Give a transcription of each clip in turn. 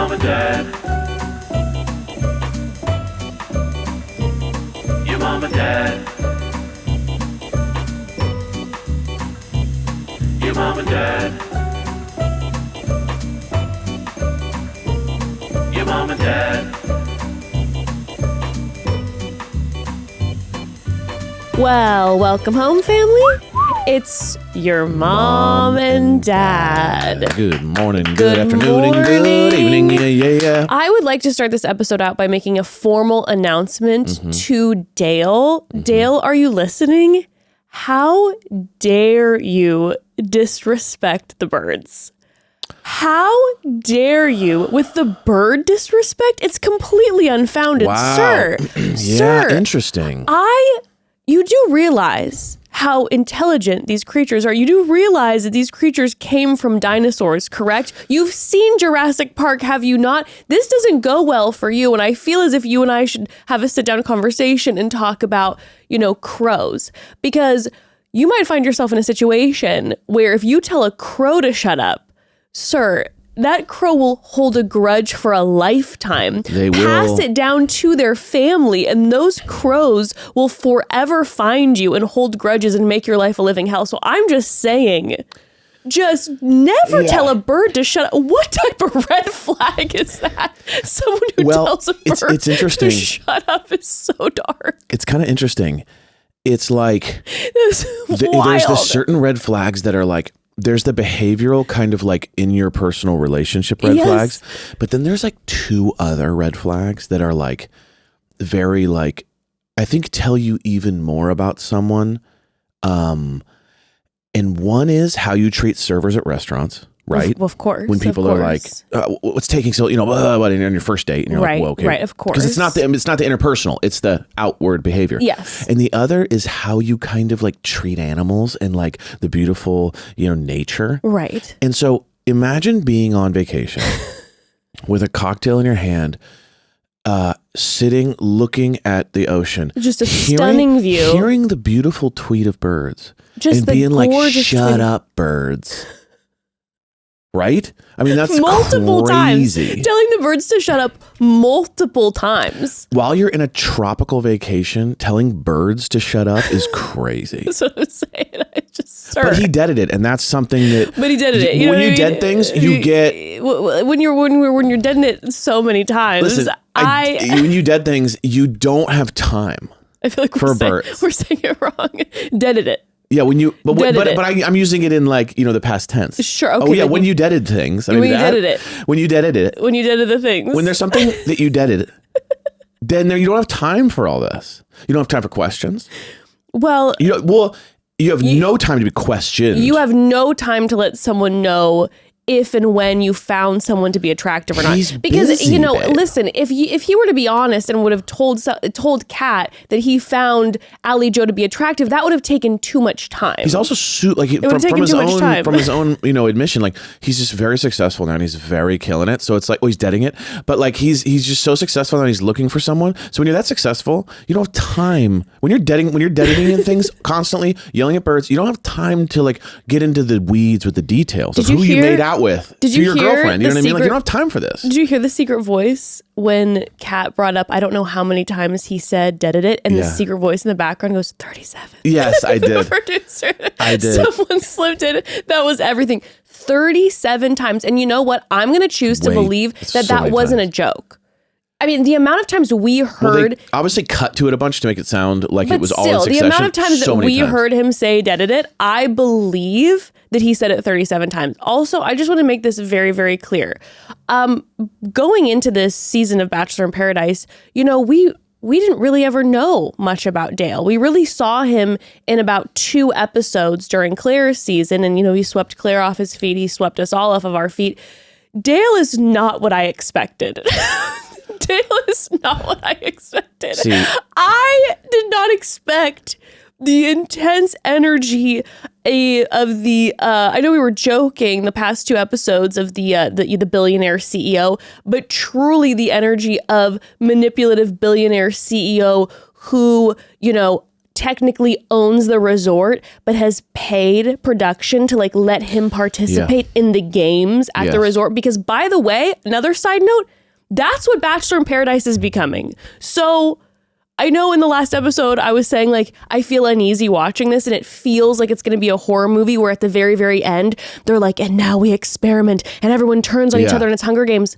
mom and dad. Your mom and dad. Your mom and dad. Your mom and dad. Well, welcome home, family. It's your mom and dad. Good morning, good afternoon, and good evening. Yeah. I would like to start this episode out by making a formal announcement to Dale. Dale, are you listening? How dare you disrespect the birds? How dare you with the bird disrespect? It's completely unfounded, Wow. sir. Yeah, Sir, interesting. you do realize how intelligent these creatures are. You do realize that these creatures came from dinosaurs, correct? You've seen Jurassic Park, have you not? This doesn't go well for you, and I feel as if you and I should have a sit-down conversation and talk about, crows. Because you might find yourself in a situation where if you tell a crow to shut up, sir, that crow will hold a grudge for a lifetime. They will. Pass it down to their family, and those crows will forever find you and hold grudges and make your life a living hell. So I'm just saying, just never tell a bird to shut up. What type of red flag is that? Someone who tells a bird it's interesting. to shut up is so dark. It's kind of interesting. It's like It's there's wild. the certain red flags that are like, there's the behavioral kind of like in your personal relationship red Yes. flags, but then there's like two other red flags that are like very like, I think tell you even more about someone. And one is how you treat servers at restaurants, right? Of course. When people of are like, course. what's taking so, on your first date, and you're Right, like, well, okay. right, of course. Because it's not the interpersonal, it's the outward behavior. Yes. And the other is how you kind of like treat animals and like the beautiful, nature. Right. And so imagine being on vacation with a cocktail in your hand, sitting, looking at the ocean. Just a stunning view. Hearing the beautiful tweet of birds. Just and the being like, gorgeous shut tweet. up, birds. Right? I mean, that's multiple crazy. times. Telling the birds to shut up multiple times. While you're in a tropical vacation, telling birds to shut up is crazy. That's what I'm saying. I just, sir. But he deaded it, and that's something that. But he did it. You know when what you I mean? dead things, you get. When you're deading it so many times. Listen, when you dead things, you don't have time. I feel like for birds. we're saying it wrong. Deaded it. Yeah, when you, but Deaded it. I'm using it in like the past tense. Sure. Okay. Oh yeah, when you deaded things. When you deaded it. When you deaded it. When you deaded the things. When there's something that you deaded, then you don't have time for all this. You don't have time for questions. Well, you have no time to be questioned. you have no time to let someone know if and when you found someone to be attractive or not. He's Because busy, babe. listen, if he were to be honest and would have told Kat that he found Ali Joe to be attractive, that would have taken too much time. He's also from his own admission, like he's just very successful now and he's very killing it. So it's like, he's deading it, but like he's just so successful now, he's looking for someone. So when you're that successful, you don't have time. When you're deading things constantly, yelling at birds, you don't have time to like get into the weeds with the details of who you made out with to your girlfriend. You know what I mean? Like you don't have time for this. Did you hear the secret voice when Kat brought up, I don't know how many times he said deaded it, and the secret voice in the background goes 37. Yes, I did. The producer. I did. Someone slipped in. That was everything. 37 times. And you know what? I'm going to choose to believe that wasn't a joke. I mean, the amount of times we heard... they obviously cut to it a bunch to make it sound like but it was still, all in succession. the amount of times that we heard him say deaded it, I believe that he said it 37 times. Also, I just want to make this very, very clear. Going into this season of Bachelor in Paradise, we didn't really ever know much about Dale. We really saw him in about 2 episodes during Claire's season. And, he swept Claire off his feet. He swept us all off of our feet. Dale is not what I expected. Dale is not what I expected. See, I did not expect the intense energy of the I know we were joking the past 2 episodes of the billionaire CEO, but truly the energy of manipulative billionaire CEO who, technically owns the resort, but has paid production to like let him participate in the games at the resort. Because by the way, another side note, that's what Bachelor in Paradise is becoming. So I know in the last episode I was saying like I feel uneasy watching this and it feels like it's going to be a horror movie where at the very, very end they're like, and now we experiment and everyone turns on each other and it's Hunger Games.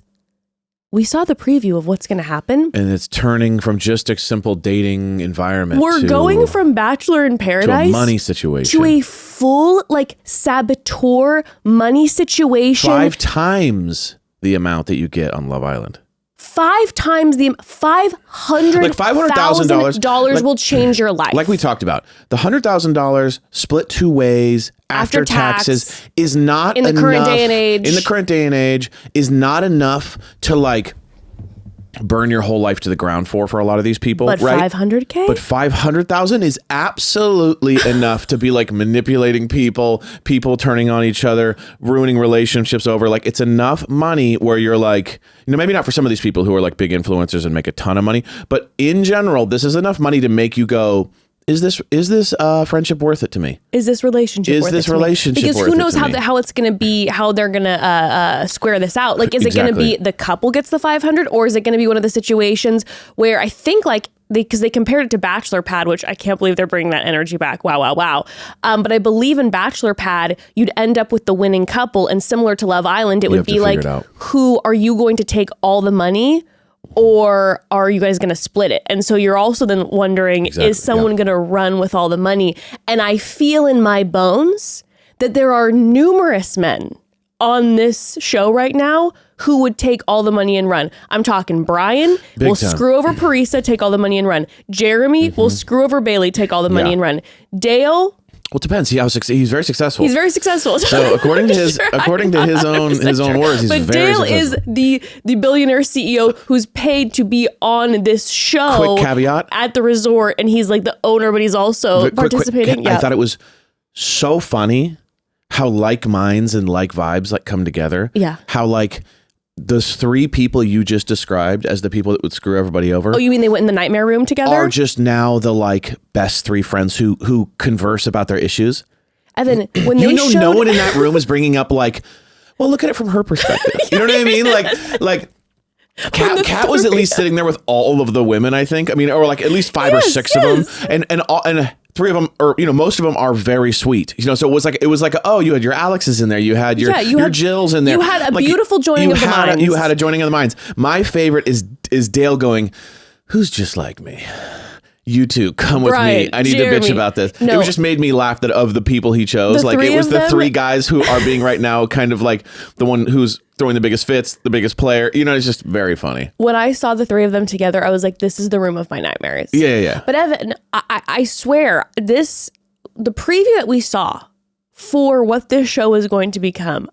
We saw the preview of what's going to happen. And it's turning from just a simple dating environment. We're going from Bachelor in Paradise to a money situation. To a full like saboteur money situation. 5 times the amount that you get on Love Island. 5 times the $500,000 like $500,000 will change your life. Like we talked about, the $100,000 split 2 ways after taxes is not in the current day and age. In the current day and age, is not enough to like burn your whole life to the ground for a lot of these people. But right? $500K? But $500,000 is absolutely enough to be like manipulating people turning on each other, ruining relationships over. Like it's enough money where you're like, you know, maybe not for some of these people who are like big influencers and make a ton of money, but in general, this is enough money to make you go, is this friendship worth it to me? Is this relationship worth it to me? Is this relationship because worth it to me? Because who knows how it's going to be, how they're going to square this out. Like, is it going to be the couple gets the 500 or is it going to be one of the situations where I think like, because they compared it to Bachelor Pad, which I can't believe they're bringing that energy back. Wow. But I believe in Bachelor Pad, you'd end up with the winning couple. And similar to Love Island, it would be like, who are you going to take all the money? Or are you guys going to split it? And so you're also then wondering, is someone going to run with all the money? And I feel in my bones that there are numerous men on this show right now who would take all the money and run. I'm talking Brian will screw over Parisa, take all the money and run. Jeremy will screw over Bailey, take all the money and run. Dale... Well, it depends. He's very successful. He's very successful. So according to his own words, he's very successful. Dale is the billionaire CEO who's paid to be on this show. Quick caveat. At the resort, and he's like the owner, but he's also participating. I thought it was so funny how like minds and like vibes like come together. Yeah. How like those 3 people you just described as the people that would screw everybody over. Oh, you mean they went in the nightmare room together? Are just now the like best 3 friends who converse about their issues. And then when they no one in that room is bringing up like, well, look at it from her perspective. You know what I mean? Like Kat was at least sitting there with all of the women, I think. I mean, or like at least 5 or 6 of them, and 3 of them, or you know, most of them are very sweet. You know, so it was like, oh, you had your Alexes in there, you had your Jills in there. You had a beautiful joining of the minds. You had a joining of the minds. My favorite is Dale going, who's just like me? You two, come with me. I need to bitch about this. No. It was just made me laugh that of the people he chose. Like it was the 3 guys who are being right now kind of like the one who's throwing the biggest fits, the biggest player. You know, it's just very funny. When I saw the 3 of them together, I was like, this is the room of my nightmares. Yeah. But Evan, I swear, the preview that we saw for what this show is going to become,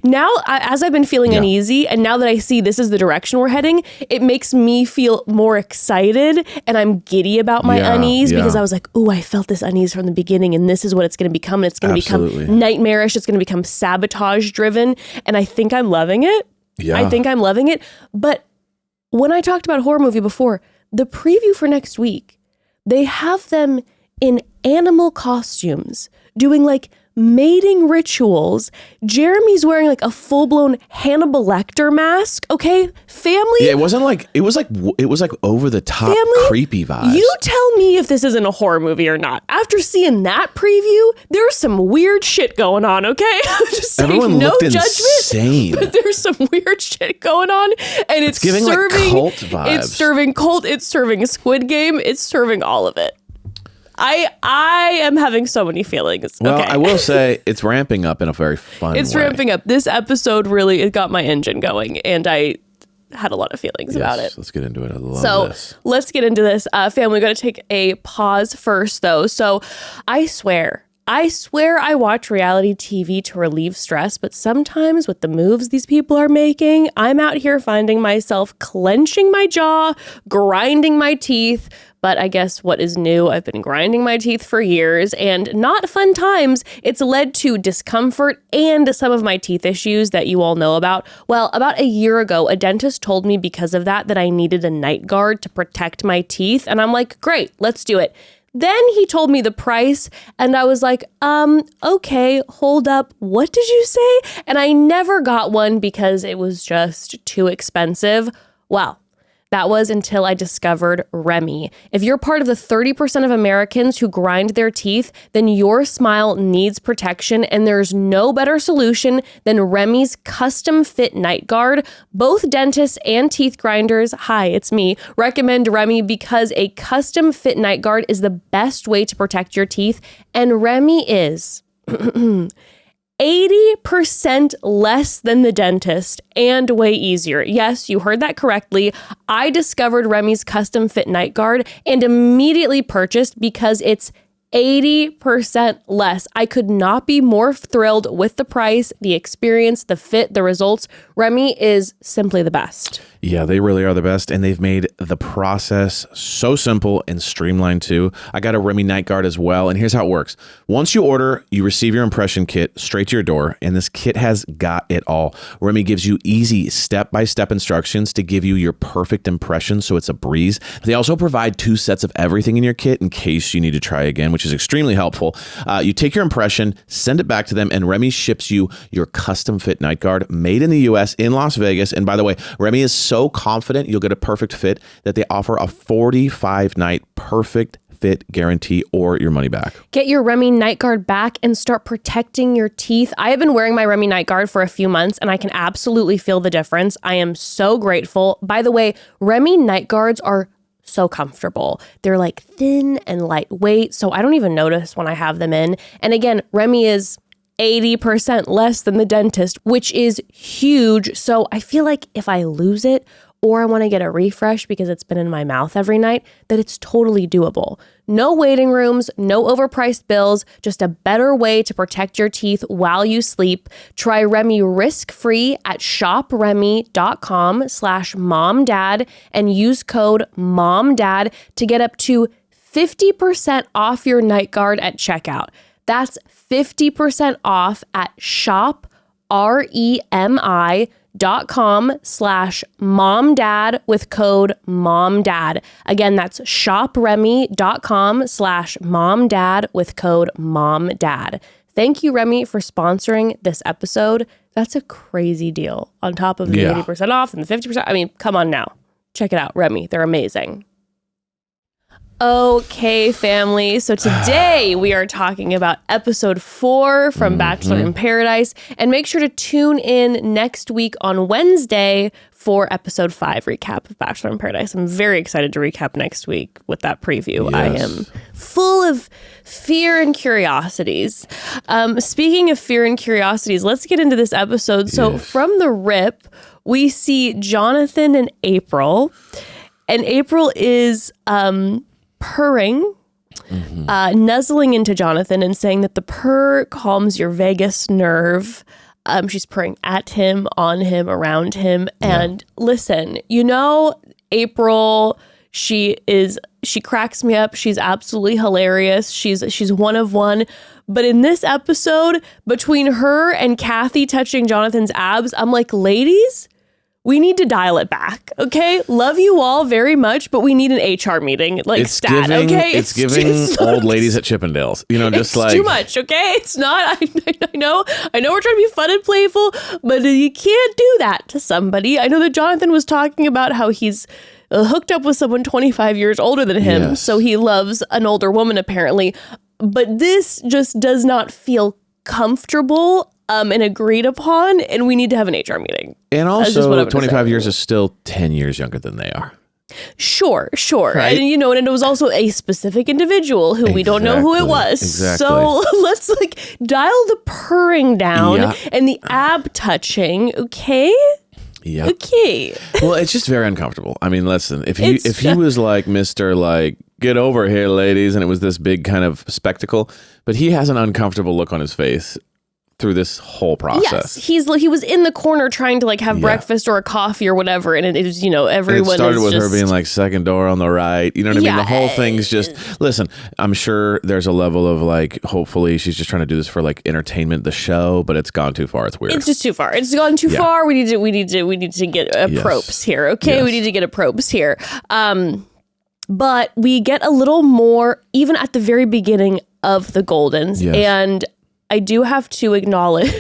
now, as I've been feeling uneasy, and now that I see this is the direction we're heading, it makes me feel more excited, and I'm giddy about my unease because I was like, ooh, I felt this unease from the beginning, and this is what it's going to become. And it's going to become nightmarish. It's going to become sabotage driven, and I think I'm loving it. Yeah. I think I'm loving it. But when I talked about horror movie before, the preview for next week, they have them in animal costumes doing like mating rituals. Jeremy's wearing like a full-blown Hannibal Lecter mask. Okay, family. Yeah, it was like over the top creepy vibes. You tell me if this isn't a horror movie or not. After seeing that preview, there's some weird shit going on. Okay, I'm just saying, everyone no looked judgment, insane. but there's some weird shit going on, and it's giving serving like cult vibes. It's serving cult. It's serving Squid Game. It's serving all of it. I am having so many feelings. Well, okay. I will say it's ramping up in a very fun way. It's ramping up. This episode really, it got my engine going, and I had a lot of feelings about it. Let's get into it. I love this. Let's get into this. Family, we got to take a pause first, though. So I swear, I swear I watch reality TV to relieve stress, but sometimes with the moves these people are making, I'm out here finding myself clenching my jaw, grinding my teeth. But I guess what is new, I've been grinding my teeth for years, and not fun times. It's led to discomfort and some of my teeth issues that you all know about. Well, about a year ago, a dentist told me because of that I needed a night guard to protect my teeth. And I'm like, great, let's do it. Then he told me the price and I was like, okay, hold up. What did you say? And I never got one because it was just too expensive. Well, that was until I discovered Remy. If you're part of the 30% of Americans who grind their teeth, then your smile needs protection, and there's no better solution than Remy's custom fit night guard. Both dentists and teeth grinders, hi, it's me, recommend Remy because a custom fit night guard is the best way to protect your teeth, and Remy is 80% less than the dentist and way easier. Yes, you heard that correctly. I discovered Remy's custom fit night guard and immediately purchased because it's 80% less. I could not be more thrilled with the price, the experience, the fit, the results. Remy is simply the best. Yeah, they really are the best, and they've made the process so simple and streamlined too. I got a Remy night guard as well, and here's how it works. Once you order, you receive your impression kit straight to your door, and this kit has got it all. Remy gives you easy step-by-step instructions to give you your perfect impression, so it's a breeze. They also provide 2 sets of everything in your kit in case you need to try again, which is extremely helpful. You take your impression, send it back to them, and Remy ships you your custom fit night guard made in the US in Las Vegas. And by the way, Remy is so confident you'll get a perfect fit that they offer a 45-night perfect fit guarantee or your money back. Get your Remy night guard back and start protecting your teeth. I have been wearing my Remy night guard for a few months and I can absolutely feel the difference. I am so grateful. By the way, Remy night guards are so comfortable. They're like thin and lightweight, so I don't even notice when I have them in. And again, Remy is 80% less than the dentist, which is huge. So I feel like if I lose it or I want to get a refresh because it's been in my mouth every night, that it's totally doable. No waiting rooms, no overpriced bills, just a better way to protect your teeth while you sleep. Try Remy risk-free at shopremy.com/momdad and use code MOMDAD to get up to 50% off your night guard at checkout. That's 50% off at shopremi.com/momdad with code MOMDAD. Again, that's shopremi.com/momdad with code MOMDAD. Thank you, Remy, for sponsoring this episode. That's a crazy deal. On top of the 80% off and the 50%. I mean, come on now. Check it out, Remy. They're amazing. Okay, family. So today we are talking about episode 4 from Bachelor in Paradise. And make sure to tune in next week on Wednesday for episode 5 recap of Bachelor in Paradise. I'm very excited to recap next week with that preview. Yes. I am full of fear and curiosities. Speaking of fear and curiosities, let's get into this episode. So from the rip, we see Jonathon and April. And April is purring, nuzzling into Jonathon and saying that the purr calms your vagus nerve. She's purring at him, on him, around him. And listen, you know, April, she cracks me up. She's absolutely hilarious. She's one of one. But in this episode, between her and Kathy touching Jonathon's abs, I'm like, ladies, we need to dial it back, okay? Love you all very much, but we need an HR meeting, like it's stat, giving, okay? It's giving old ladies at Chippendales, you know, just it's too much, okay? It's not. I know we're trying to be fun and playful, but you can't do that to somebody. I know that Jonathon was talking about how he's hooked up with someone 25 years older than him, so he loves an older woman apparently. But this just does not feel comfortable and agreed upon, and we need to have an HR meeting. And also, 25 years is still 10 years younger than they are. Sure. Right? And, you know, and it was also a specific individual who we don't know who it was. Exactly. So let's dial the purring down and the ab touching, okay? Yeah. Okay. Well, it's just very uncomfortable. I mean, listen, if he was like Mr. like, get over here, ladies, and it was this big kind of spectacle, but he has an uncomfortable look on his face through this whole process. Yes, he was in the corner trying to like have breakfast or a coffee or whatever, and it was, everyone. And it started with her being like second door on the right. You know what I mean? The whole thing's just listen. I'm sure there's a level of like, hopefully she's just trying to do this for like entertainment, the show, but it's gone too far. It's weird. It's just too far. It's gone too far. We need to get a probes here. Okay, we need to get a probes here. But we get a little more even at the very beginning of the Goldens, and I do have to acknowledge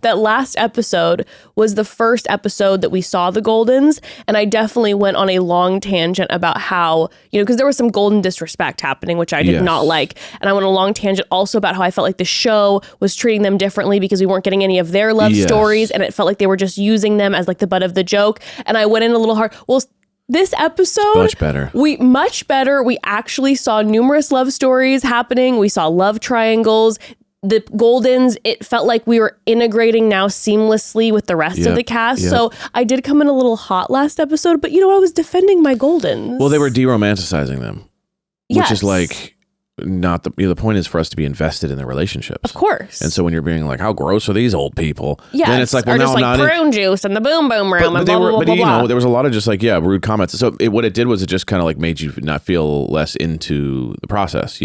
that last episode was the first episode that we saw the Goldens, and I definitely went on a long tangent about how, because there was some Golden disrespect happening, which I did not like, and I went on a long tangent also about how I felt like the show was treating them differently because we weren't getting any of their love stories, and it felt like they were just using them as like the butt of the joke, and I went in a little hard. Well, this episode, much better. We actually saw numerous love stories happening. We saw love triangles. The Goldens, it felt like we were integrating now seamlessly with the rest of the cast. So I did come in a little hot last episode, but I was defending my Goldens. Well, they were de-romanticizing them, which is like not the point is for us to be invested in their relationships, of course. And so when you're being like, how gross are these old people? Then it's like, well, now just like prune juice and the boom boom room and blah blah blah. There was a lot of just like rude comments. So what it did was it just kind of like made you not feel less into the process,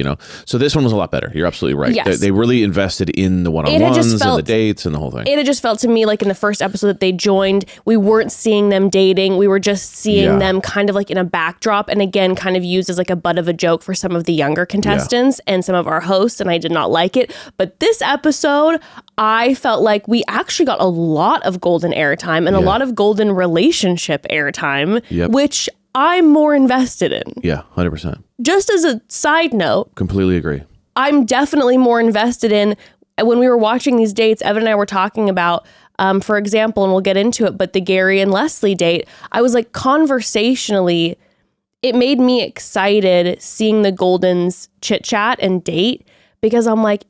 So this one was a lot better. You're absolutely right. Yes. They really invested in the one-on-ones and the dates and the whole thing. It had just felt to me like in the first episode that they joined, we weren't seeing them dating. We were just seeing them kind of like in a backdrop, and again kind of used as like a butt of a joke for some of the younger contestants and some of our hosts, and I did not like it. But this episode, I felt like we actually got a lot of Golden airtime and a lot of Golden relationship airtime, which I'm more invested in. Yeah, 100%. Just as a side note. Completely agree. I'm definitely more invested in, when we were watching these dates, Evan and I were talking about, for example, and we'll get into it, but the Gary and Leslie date, I was like, conversationally, it made me excited seeing the Goldens chit chat and date, because I'm like,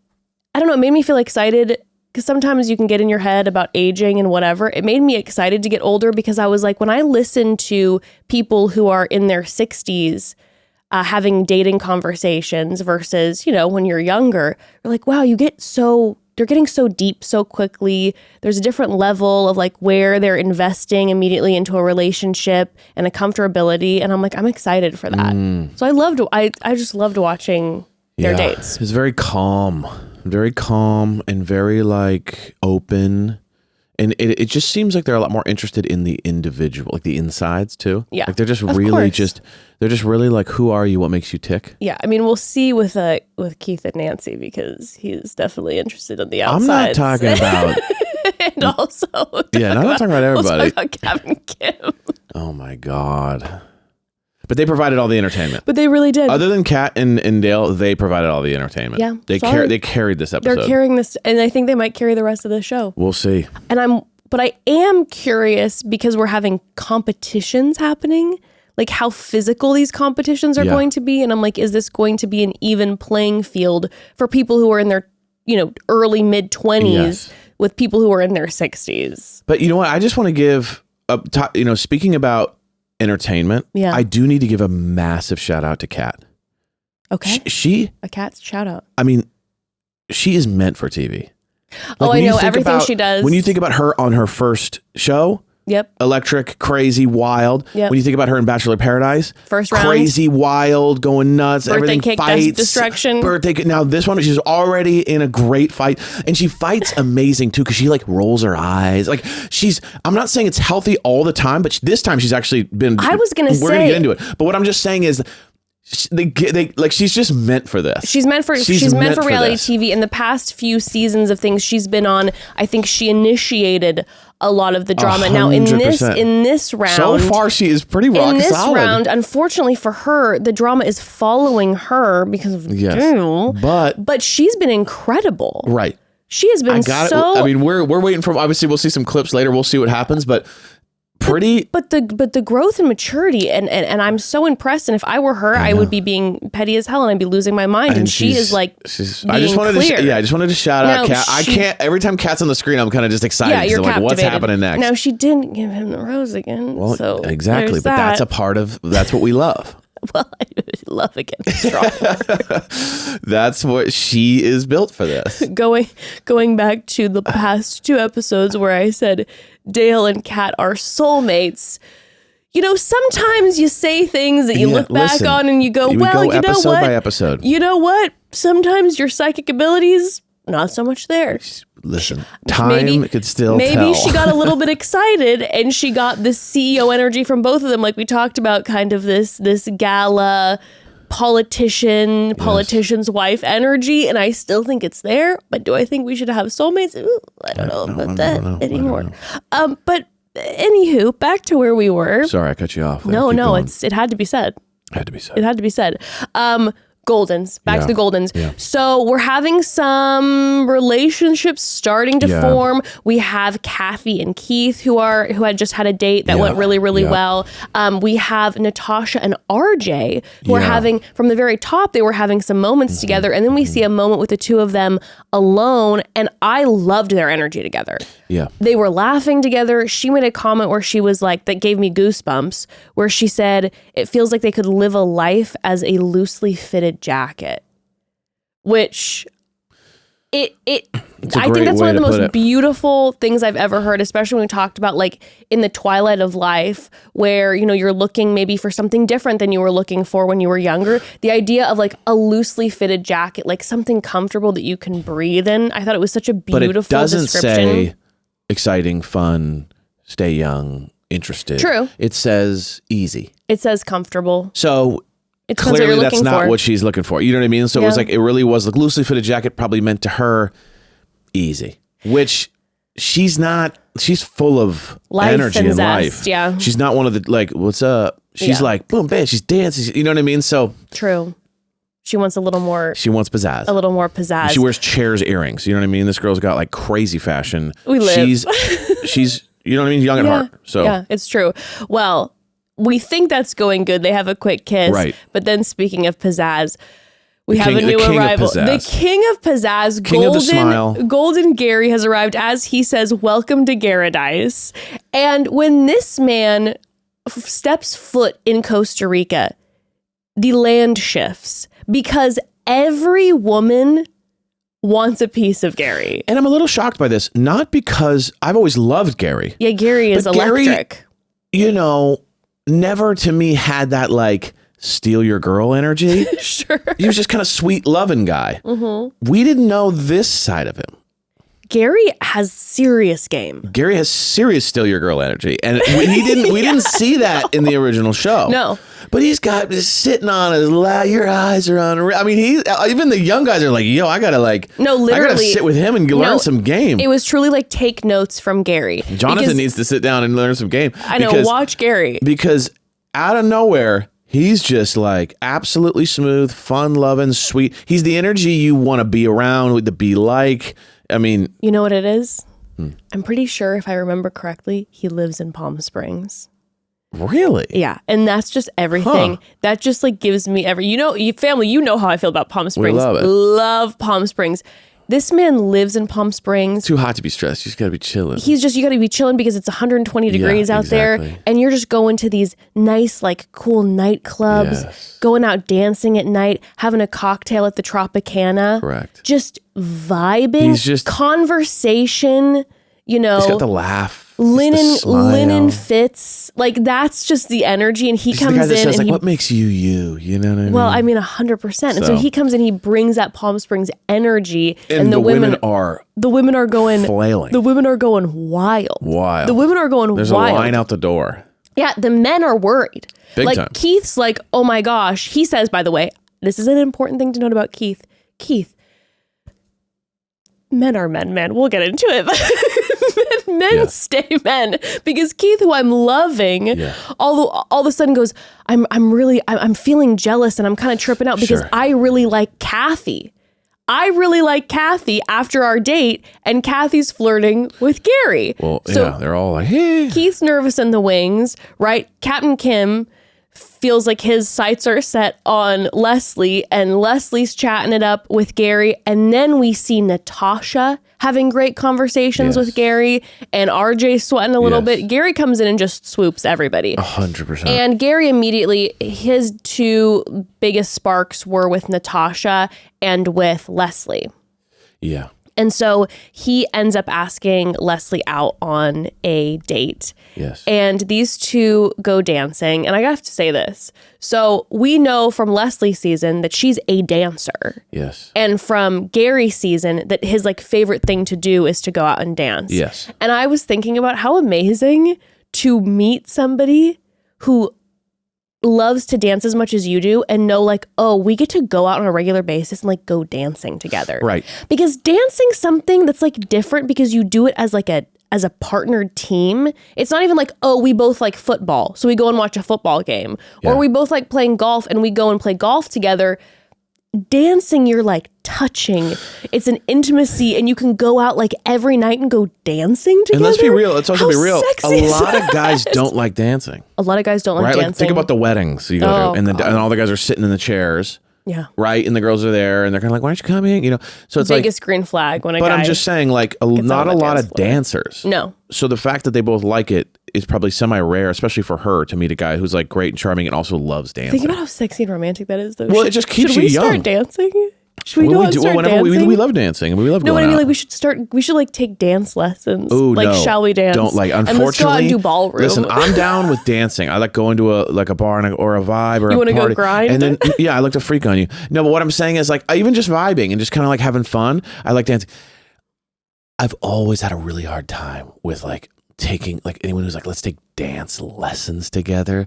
I don't know, it made me feel excited because sometimes you can get in your head about aging and whatever. It made me excited to get older because I was like, when I listen to people who are in their 60s having dating conversations versus, when you're younger, you're like, wow, they're getting so deep so quickly. There's a different level of like where they're investing immediately into a relationship and a comfortability. And I'm like, I'm excited for that. So I just loved watching their dates. It's very calm and very like open. And it just seems like they're a lot more interested in the individual, like the insides too. Yeah. Like they're just really like, who are you? What makes you tick? Yeah. I mean, we'll see with Keith and Nancy, because he's definitely interested in the outsides. I'm not talking about. And also. I'm not talking about everybody. We'll talk about Kevin Kim. Oh my God. But they provided all the entertainment. But they really did. Other than Kat and Dale, they provided all the entertainment. Yeah. They carried this episode. They're carrying this, and I think they might carry the rest of the show. We'll see. But I am curious, because we're having competitions happening, like how physical these competitions are going to be. And I'm like, is this going to be an even playing field for people who are in their, early mid 20s with people who are in their 60s? But you know what? I just want to give speaking about entertainment, I do need to give a massive shout out to Kat. Okay. A Kat's shout out. I mean, she is meant for TV. Like, I know everything she does. When you think about her on her first show, electric, crazy, wild. When you think about her in Bachelor Paradise, first round, crazy, wild, going nuts, birthday everything, cake, fights, destruction. Now this one, she's already in a great fight, and she fights amazing too, because she like rolls her eyes. Like I'm not saying it's healthy all the time, but this time she's actually been. I was gonna say, we're gonna get into it, but what I'm just saying is, they like, she's just meant for this. She's meant for reality TV. In the past few seasons of things she's been on, I think she initiated a lot of the drama. 100%. Now in this round, so far she is pretty rock solid. In this round, unfortunately for her, the drama is following her because of Dale. But she's been incredible. Right. She has been I mean, we're waiting for, obviously we'll see some clips later. We'll see what happens, but pretty. But the growth and maturity, and I'm so impressed. And if I were her, I would be being petty as hell, and I'd be losing my mind. And she is like, I just wanted to shout out Kat. I can't. Every time Kat's on the screen, I'm kind of just excited. Yeah, you're like, captivated. what's happening next? No, she didn't give him the rose again. Well, so exactly, but that's a part of. That's what we love. Well, I love again. Strong. That's what she is built for this. Going back to the past 2 episodes where I said Dale and Kat are soulmates. You know, sometimes you say things that you look back on and you go, well, you know what? By episode. You know what? Sometimes your psychic abilities, not so much there. Listen, time could still tell. Maybe she got a little bit excited and she got this CEO energy from both of them. Like we talked about, kind of this gala politician's wife energy. And I still think it's there. But do I think we should have soulmates? Ooh, I don't know about that anymore. But anywho, back to where we were. Sorry, I cut you off. No, it had to be said. It had to be said. Goldens. Back to the Goldens. Yeah. So we're having some relationships starting to form. We have Kathy and Keith who had just had a date that went really, really well. We have Natascha and RJ who are having, from the very top, they were having some moments together. And then we see a moment with the two of them alone. And I loved their energy together. Yeah. They were laughing together. She made a comment where she was like, that gave me goosebumps, where she said, it feels like they could live a life as a loosely fitted jacket, which I think that's one of the most beautiful things I've ever heard, especially when we talked about like in the twilight of life where, you know, you're looking maybe for something different than you were looking for when you were younger. The idea of like a loosely fitted jacket, like something comfortable that you can breathe in. I thought it was such a beautiful description. But it doesn't say exciting, fun, stay young, interested. True. It says easy. It says comfortable. So clearly that's not what she's looking for. You know what I mean? So it was like, it really was like loosely fitted jacket probably meant to her easy, which she's not. She's full of energy and life. Yeah. She's not one of the like, what's up? She's like, boom, bam. She's dancing. You know what I mean? So true. She wants a little more. She wants pizzazz. A little more pizzazz. She wears chairs earrings. You know what I mean? This girl's got like crazy fashion. We live. She's you know what I mean? Young at heart. So yeah, it's true. Well, we think that's going good. They have a quick kiss. Right. But then speaking of pizzazz, we have a new arrival. The king of pizzazz, Golden Gary has arrived. As he says, welcome to Garadise. And when this man steps foot in Costa Rica, the land shifts because every woman wants a piece of Gary. And I'm a little shocked by this, not because I've always loved Gary. Yeah, Gary is electric. Gary, you know, never to me had that like steal your girl energy. Sure. He was just kind of sweet loving guy. Mm-hmm. We didn't know this side of him. Gary has serious game. Gary has serious steal your girl energy. And we didn't see that in the original show. No. But he's got this sitting on his lap. Your eyes are on. I mean, even the young guys are like, yo, I gotta literally, I gotta sit with him and learn some game. It was truly like take notes from Gary. Jonathon needs to sit down and learn some game. I know, watch Gary. Because out of nowhere, he's just like absolutely smooth, fun loving, sweet. He's the energy you want to be around, to be like. I mean, you know what it is? I'm pretty sure if I remember correctly, he lives in Palm Springs. Really? Yeah. And that's just everything. That just like gives me family, you know how I feel about Palm Springs. We love it. Love Palm Springs. This man lives in Palm Springs. It's too hot to be stressed. You just got to be chilling. You got to be chilling because it's 120 degrees out there. And you're just going to these nice, like cool nightclubs, going out dancing at night, having a cocktail at the Tropicana. Correct. Just vibing. He's just conversation, you know. He's got the laugh. Linen fits. Like that's just the energy. And he's comes the guy that in says, and like, what makes you? You know what I mean? Well, I mean 100%. And so he comes in, he brings that Palm Springs energy, and the women are going flailing. The women are going wild. The women are going There's wild. There's a line out the door. Yeah, the men are worried. Big time. Keith's like, oh my gosh. He says, by the way, this is an important thing to note about Keith. Keith, men are men, man. We'll get into it. Men stay men, because Keith, who I'm loving, all of a sudden goes, I'm feeling jealous and I'm kind of tripping out because I really like Kathy. I really like Kathy after our date, and Kathy's flirting with Gary. Well, so they're all like, hey. Keith's nervous in the wings, right? Captain Kim feels like his sights are set on Leslie, and Leslie's chatting it up with Gary. And then we see Natascha having great conversations with Gary, and RJ sweating a little bit. Gary comes in and just swoops everybody. 100%. And Gary immediately, his two biggest sparks were with Natascha and with Leslie. Yeah. And so he ends up asking Leslie out on a date. Yes. And these two go dancing. And I have to say this. So we know from Leslie's season that she's a dancer. Yes. And from Gary's season that his like favorite thing to do is to go out and dance. Yes. And I was thinking about how amazing to meet somebody who loves to dance as much as you do and know like, oh, we get to go out on a regular basis and like go dancing together. Right. Because dancing's something that's like different because you do it as like a partnered team. It's not even like, oh, we both like football, so we go and watch a football game. Yeah. Or we both like playing golf and we go and play golf together. Dancing, you're like touching. It's an intimacy, and you can go out like every night and go dancing together. And let's be real. Let's also be real. A lot of guys don't like dancing. A lot of guys don't like dancing. Like, think about the weddings you go to, and all the guys are sitting in the chairs. Yeah. Right, and the girls are there, and they're kind of like, "Why aren't you coming?" You know. So it's biggest green flag when a guy. But I'm just saying, like, not a lot of dancers. No. So the fact that they both like it is probably semi-rare, especially for her to meet a guy who's like great and charming and also loves dancing. Think about how sexy and romantic that is, though. Well, it just keeps you young. Should we start dancing? Should we start dancing? We love dancing and we love going out. Like we should like take dance lessons. Ooh, like, no. Shall we dance? Don't like, unfortunately. And let's go out and do ballroom. Listen, I'm down with dancing. I like going to a bar or a vibe or you a party. You want to go grind? And then, I like to freak on you. No, but what I'm saying is like, even just vibing and just kind of like having fun. I like dancing. I've always had a really hard time with like taking like anyone who's like, let's take dance lessons together.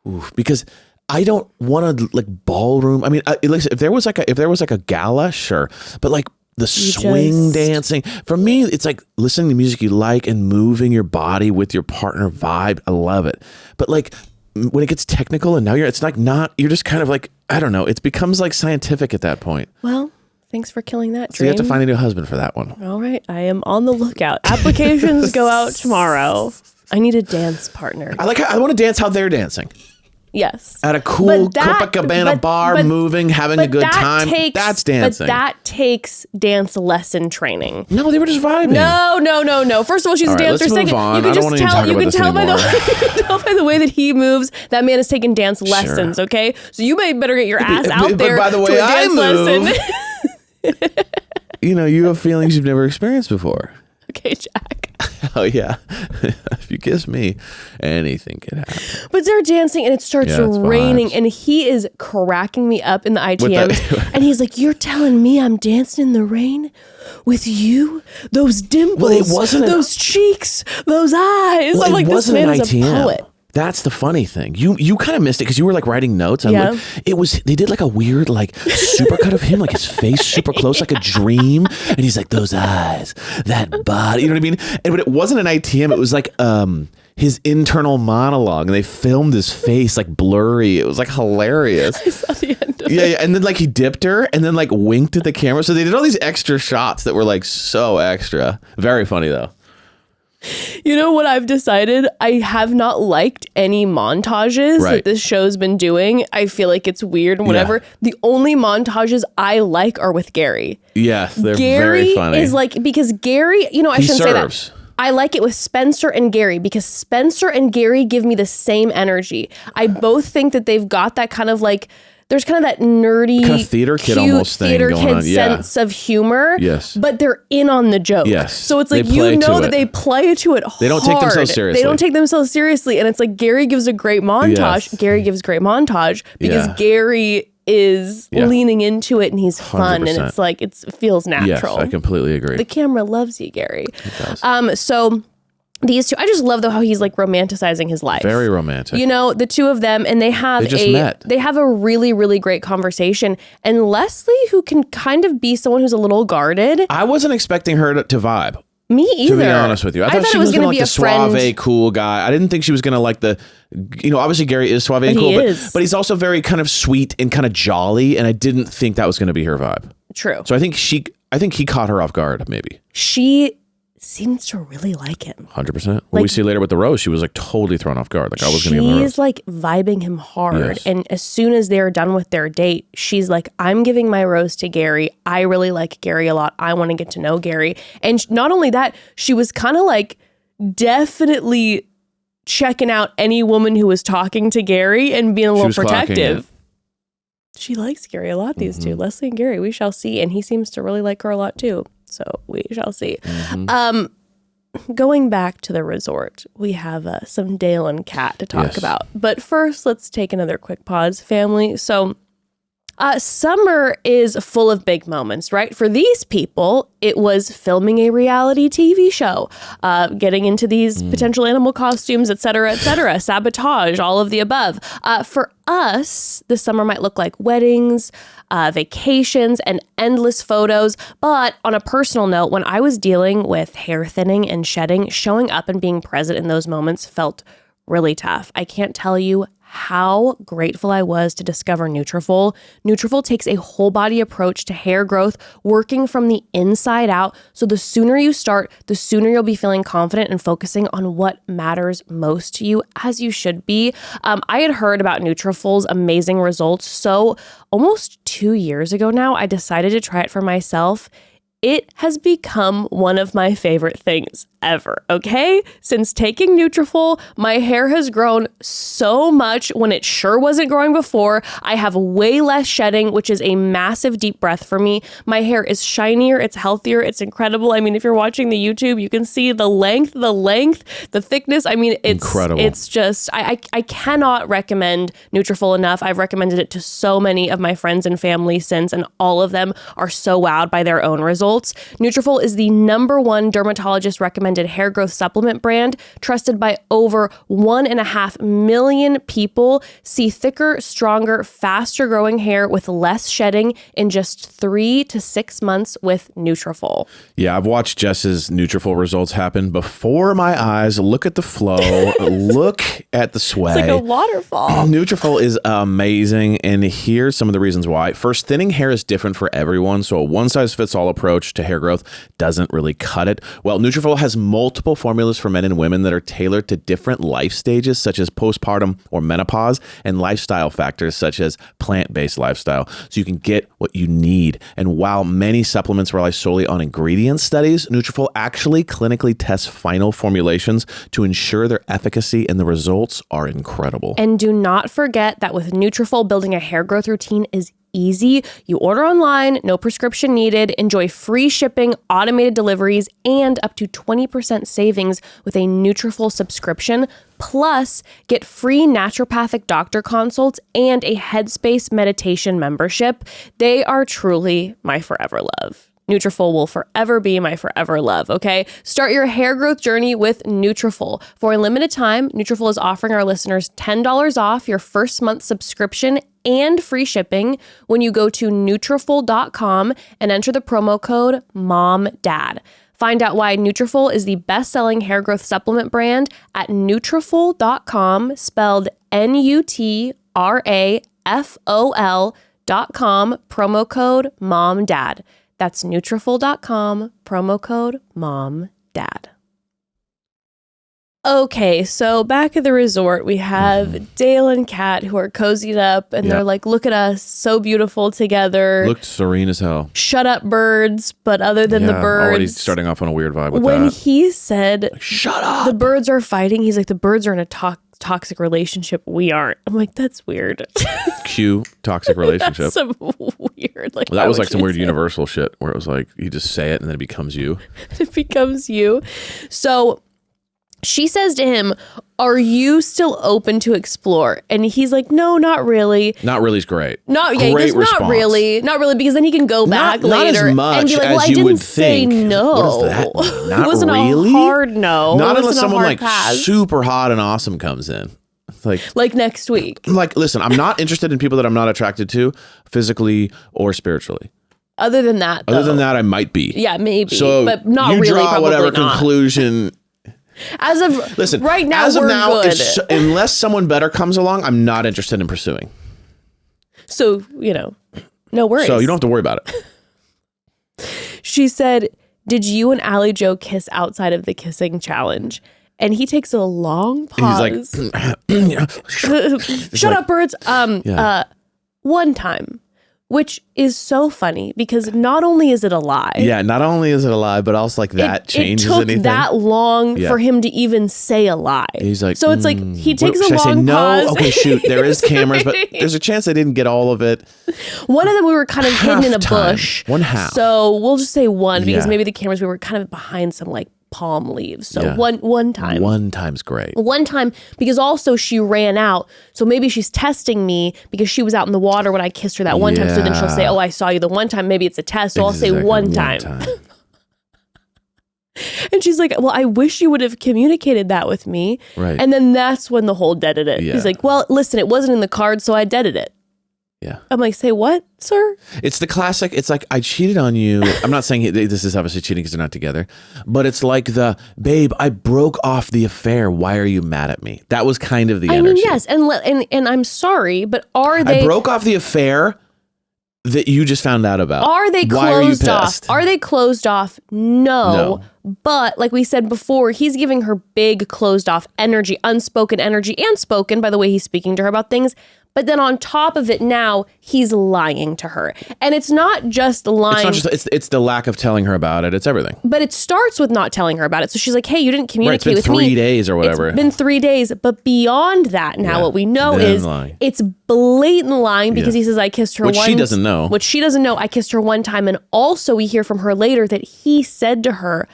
Oof, because I don't want to like ballroom. I mean, if there was like a gala, sure, but like the swing dancing for me, it's like listening to music you like and moving your body with your partner vibe. I love it, but like when it gets technical and now it's like not. You're just kind of like, I don't know. It becomes like scientific at that point. Well, thanks for killing that dream. So you have to find a new husband for that one. All right, I am on the lookout. Applications go out tomorrow. I need a dance partner. I want to dance how they're dancing. Yes. At a cool Copacabana bar, moving, having a good time. That's dancing. But that takes dance lesson training. No, they were just vibing. No. First of all, she's a dancer. Second, you can just tell. You can tell by the way that he moves. That man is taking dance lessons. Okay, so you better get your ass out there. By the way, to a dance lesson. You have feelings you've never experienced before. Okay, Jack. Oh yeah, if you kiss me, anything can happen. But they're dancing and it starts raining, and he is cracking me up in the ITMs, and he's like, "You're telling me I'm dancing in the rain with you? Those dimples, those cheeks, those eyes." Well, I'm like, this man is a poet. That's the funny thing. You kind of missed it because you were like writing notes. They did like a weird like super cut of him, like his face super close, like a dream. And he's like, those eyes, that body, you know what I mean? But it wasn't an ITM. It was like his internal monologue, and they filmed his face like blurry. It was like hilarious. I saw the end of it. Yeah, and then like he dipped her and then like winked at the camera. So they did all these extra shots that were like so extra. Very funny though. You know what I've decided? I have not liked any montages that this show's been doing. I feel like it's weird and whatever. Yeah. The only montages I like are with Gary. Yes, they're very funny. Gary is like, because Gary, I shouldn't say that. I like it with Spencer and Gary because Spencer and Gary give me the same energy. I both think that they've got that kind of like, there's kind of that nerdy, kind of theater kid almost thing going on. Sense of humor. Yes. But they're in on the joke. Yes. So it's like, that they play to it hard. They don't take themselves seriously. They don't take themselves seriously. And it's like Gary gives a great montage. Yes. Gary gives great montage because Gary is leaning into it and he's fun 100%. And it's like, it feels natural. Yes, I completely agree. The camera loves you, Gary. It does. So these two, I just love though how he's like romanticizing his life. Very romantic. The two of them, and they have they have a really, really great conversation. And Leslie, who can kind of be someone who's a little guarded. I wasn't expecting her to vibe. Me either. To be honest with you. I thought she was going to be like the suave, cool guy. I didn't think she was going to like the, obviously Gary is suave and cool, but he's also very kind of sweet and kind of jolly. And I didn't think that was going to be her vibe. True. So I think he caught her off guard, maybe. She seems to really like him. 100%. When we see later with the rose, she was like totally thrown off guard. Like I was going to give her the rose. She's like vibing him hard. Yes. And as soon as they're done with their date, she's like, I'm giving my rose to Gary. I really like Gary a lot. I want to get to know Gary. And not only that, she was kind of like definitely checking out any woman who was talking to Gary and being a little protective. She likes Gary a lot, these two. Leslie and Gary, we shall see. And he seems to really like her a lot too. So we shall see. Going back to the resort, we have some Dale and Kat to talk about. But first, let's take another quick pause, family. So summer is full of big moments, right? For these people, it was filming a reality TV show, getting into these potential animal costumes, et cetera, sabotage, all of the above. For us, the summer might look like weddings, vacations, and endless photos. But on a personal note, when I was dealing with hair thinning and shedding, showing up and being present in those moments felt really tough. I can't tell you how grateful I was to discover Nutrafol. Nutrafol takes a whole body approach to hair growth, working from the inside out. So the sooner you start, the sooner you'll be feeling confident and focusing on what matters most to you, as you should be. I had heard about Nutrafol's amazing results. So almost 2 years ago now, I decided to try it for myself. It has become one of my favorite things ever, okay? Since taking Nutrafol, my hair has grown so much when it sure wasn't growing before. I have way less shedding, which is a massive deep breath for me. My hair is shinier, it's healthier, it's incredible. I mean, if you're watching the YouTube, you can see the length, the thickness. I mean, it's incredible. It's just, I cannot recommend Nutrafol enough. I've recommended it to so many of my friends and family since, and all of them are so wowed by their own results. Nutrafol is the #1 dermatologist recommended hair growth supplement brand, trusted by over 1.5 million people. See thicker, stronger, faster growing hair with less shedding in just 3 to 6 months with Nutrafol. Yeah, I've watched Jess's Nutrafol results happen before my eyes. Look at the flow. Look at the sway. It's like a waterfall. Nutrafol is amazing, and here's some of the reasons why. First, thinning hair is different for everyone, so a one-size-fits-all approach to hair growth doesn't really cut it. Well, Nutrafol has multiple formulas for men and women that are tailored to different life stages, such as postpartum or menopause, and lifestyle factors such as plant-based lifestyle, so you can get what you need. And while many supplements rely solely on ingredient studies, Nutrafol actually clinically tests final formulations to ensure their efficacy, and the results are incredible. And do not forget that with Nutrafol, building a hair growth routine is easy. You order online, no prescription needed, enjoy free shipping, automated deliveries, and up to 20% savings with a Nutrafol subscription. Plus, get free naturopathic doctor consults and a Headspace meditation membership. They are truly my forever love. Nutrafol will forever be my forever love, okay? Start your hair growth journey with Nutrafol. For a limited time, Nutrafol is offering our listeners $10 off your first month subscription and free shipping when you go to Nutrafol.com and enter the promo code MOMDAD. Find out why Nutrafol is the best-selling hair growth supplement brand at Nutrafol.com, spelled Nutrafol.com, promo code MOMDAD. That's Nutrafol.com, promo code MOMDAD. Okay, so back at the resort, we have Dale and Kat who are cozied up, and they're like, look at us, so beautiful together. Looked serene as hell. Shut up, birds, but other than the birds. Already starting off on a weird vibe with when that. he said, like, shut up, the birds are fighting, he's like, the birds are in a toxic relationship, we aren't. I'm like, that's weird. Cue toxic relationship. That's some weird. Like, that was like some weird Universal shit where it was like, you just say it and then it becomes you. It becomes you. So she says to him, are you still open to explore? And he's like, no, not really. Not really is great. Not really, because then he can go back later as much and be like, well, as I you didn't would say think. no. What does that mean? Not it wasn't really? a hard no. Not unless someone like pass. super hot and awesome comes in. Like next week. Like, listen, I'm not interested in people that I'm not attracted to physically or spiritually. Other than that, I might be. Yeah, maybe. So but not you really. Draw whatever not. Conclusion. As of listen, right now, as of we're now, good. Unless someone better comes along, I'm not interested in pursuing. So no worries. So you don't have to worry about it. She said, did you and Allie Joe kiss outside of the kissing challenge? And he takes a long pause. He's like, shut up, birds. One time, which is so funny because not only is it a lie. Yeah, not only is it a lie, but also like that changes anything. It took that long for him to even say a lie. He's like, so it's like he takes a long pause. I say no? Okay, shoot. There is cameras, but there's a chance I didn't get all of it. One of them we were kind of hidden in a bush. One half. So we'll just say one because maybe the cameras we were kind of behind some like palm leaves. So one time. One time's great. One time because also she ran out. So maybe she's testing me because she was out in the water when I kissed her that one time. So then she'll say, oh, I saw you the one time. Maybe it's a test. So I'll say one time. And she's like, well, I wish you would have communicated that with me. Right. And then that's when the whole deaded it. Yeah. He's like, well, listen, it wasn't in the card, so I deaded it. Yeah. I'm like, say what, sir? It's the classic. It's like, I cheated on you. I'm not saying this is obviously cheating because they're not together, but it's like babe, I broke off the affair. Why are you mad at me? That was kind of the energy. I mean, yes. And I'm sorry, but are they? I broke off the affair that you just found out about. Are they closed off? Are they closed off? No. But like we said before, he's giving her big closed off energy, unspoken energy, and spoken by the way he's speaking to her about things. But then on top of it now, he's lying to her. And it's not just lying. It's not just, it's the lack of telling her about it. It's everything. But it starts with not telling her about it. So she's like, hey, you didn't communicate with me. It's been 3 days or whatever. It's been 3 days. But beyond that now, what we know is it's blatant lying because he says, I kissed her Which she doesn't know. Which she doesn't know. I kissed her one time. And also we hear from her later that he said to her,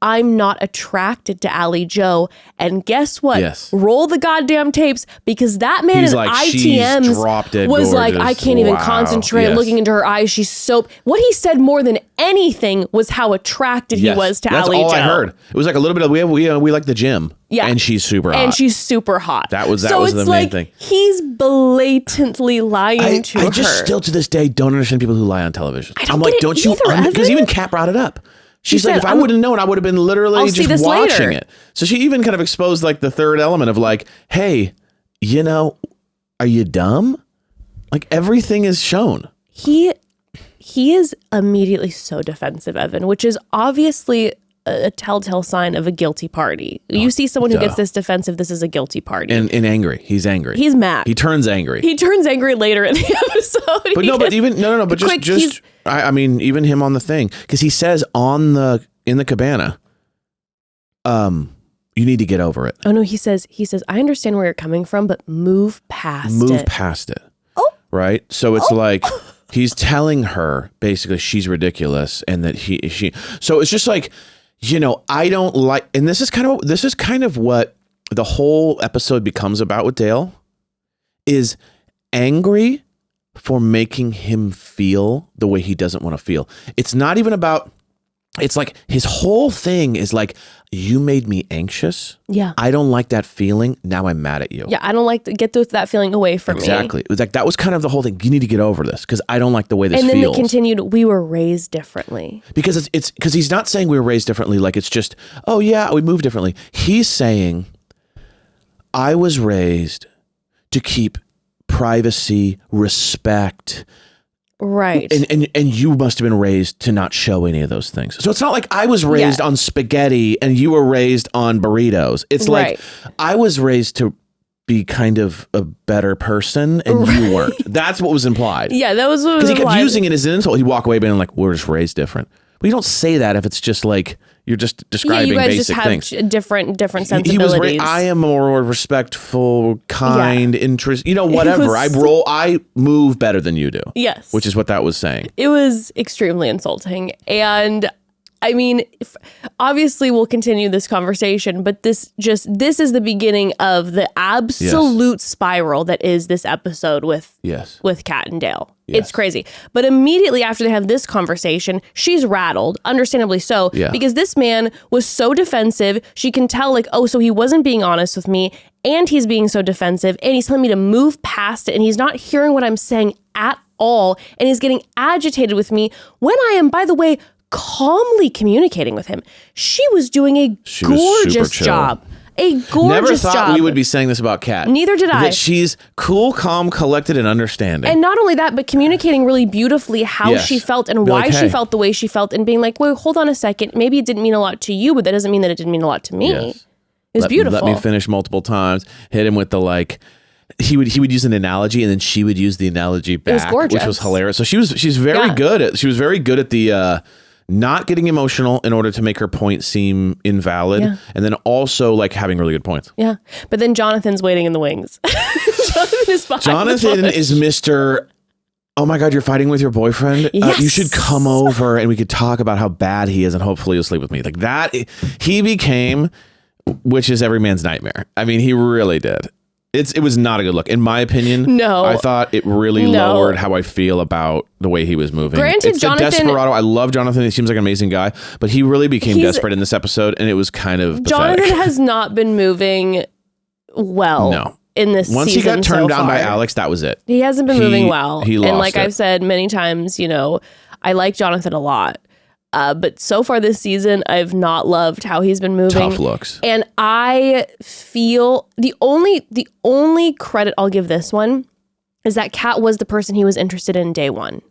I'm not attracted to Allie Joe. And guess what? Yes. Roll the goddamn tapes because that man in ITMs was like, I can't even concentrate looking into her eyes. She's so... What he said more than anything was how attracted he was to Allie Joe. That's all I heard. It was like a little bit of, we like the gym. Yeah. And she's super hot. And she's super hot. That was the main thing. He's blatantly lying to her. I just still to this day don't understand people who lie on television. I'm like, don't you... Because even Kat brought it up. She's like, if I wouldn't have known, I would have been literally just watching it. So she even kind of exposed like the third element of like, hey, are you dumb? Like everything is shown. He is immediately so defensive, Evan, which is obviously a telltale sign of a guilty party. You see someone who gets this defensive, this is a guilty party. And angry. He's angry. He's mad. He turns angry. He turns angry later in the episode. I mean, even him on the thing, because he says in the cabana, you need to get over it. Oh no, he says, I understand where you're coming from, but move past it. Oh. Right? So it's like he's telling her basically she's ridiculous and that she so it's just like, I don't like, and this is kind of what the whole episode becomes about with Dale, is angry for making him feel the way he doesn't want to feel. It's not even about, it's like his whole thing is like, you made me anxious. Yeah. I don't like that feeling. Now I'm mad at you. Yeah. I don't like to get that feeling away from me. Exactly. It was like, that was kind of the whole thing. You need to get over this because I don't like the way this feels. And then they continued, we were raised differently. Because it's because he's not saying we were raised differently. Like it's just, oh yeah, we moved differently. He's saying, I was raised to keep privacy, respect. Right. And you must have been raised to not show any of those things. So it's not like I was raised on spaghetti and you were raised on burritos. It's like I was raised to be kind of a better person and you weren't. That's what was implied. Yeah, that was what was implied. Because he kept using it as an insult. He'd walk away being like, we're just raised different. But you don't say that if it's just like you're just describing basic things. You guys just have different sensibilities. I am more respectful, kind, interest, whatever. I move better than you do. Yes. Which is what that was saying. It was extremely insulting. And I mean, obviously we'll continue this conversation, but this is the beginning of the absolute spiral that is this episode with Kat and Dale. Yes. It's crazy. But immediately after they have this conversation, she's rattled, understandably so, because this man was so defensive. She can tell like, oh, so he wasn't being honest with me and he's being so defensive and he's telling me to move past it and he's not hearing what I'm saying at all. And he's getting agitated with me when I am, by the way, calmly communicating with him. She was doing a gorgeous job a gorgeous Never thought job. we would be saying this about Kat. Neither did I. That she's cool, calm, collected, and understanding. And not only that, but communicating really beautifully how she felt and why she felt the way she felt, and being like, wait, hold on a second. Maybe it didn't mean a lot to you, but that doesn't mean that it didn't mean a lot to me. Yes. It was beautiful. Let me finish multiple times. Hit him with the like. He would use an analogy, and then she would use the analogy back, It was gorgeous. which was hilarious. So she's very good at the not getting emotional in order to make her point seem invalid, and then also like having really good points. Yeah, but then Jonathon's waiting in the wings. Jonathan is Mr. Oh my God, you're fighting with your boyfriend? Yes. You should come over and we could talk about how bad he is, and hopefully you'll sleep with me. Like that, he became, which is every man's nightmare. I mean, he really did. It was not a good look. In my opinion, No. I thought it really lowered how I feel about the way he was moving. Granted, it's Jonathon... a desperado. I love Jonathan. He seems like an amazing guy, but he really became desperate in this episode, and it was kind of pathetic. Jonathan has not been moving well in this Once season he got turned so down by far. Alex, that was it. He hasn't been moving well. He lost and like it. I've said many times, you know, I like Jonathan a lot. But so far this season, I've not loved how he's been moving. Tough looks. And I feel the only credit I'll give this one is that Kat was the person he was interested in day one.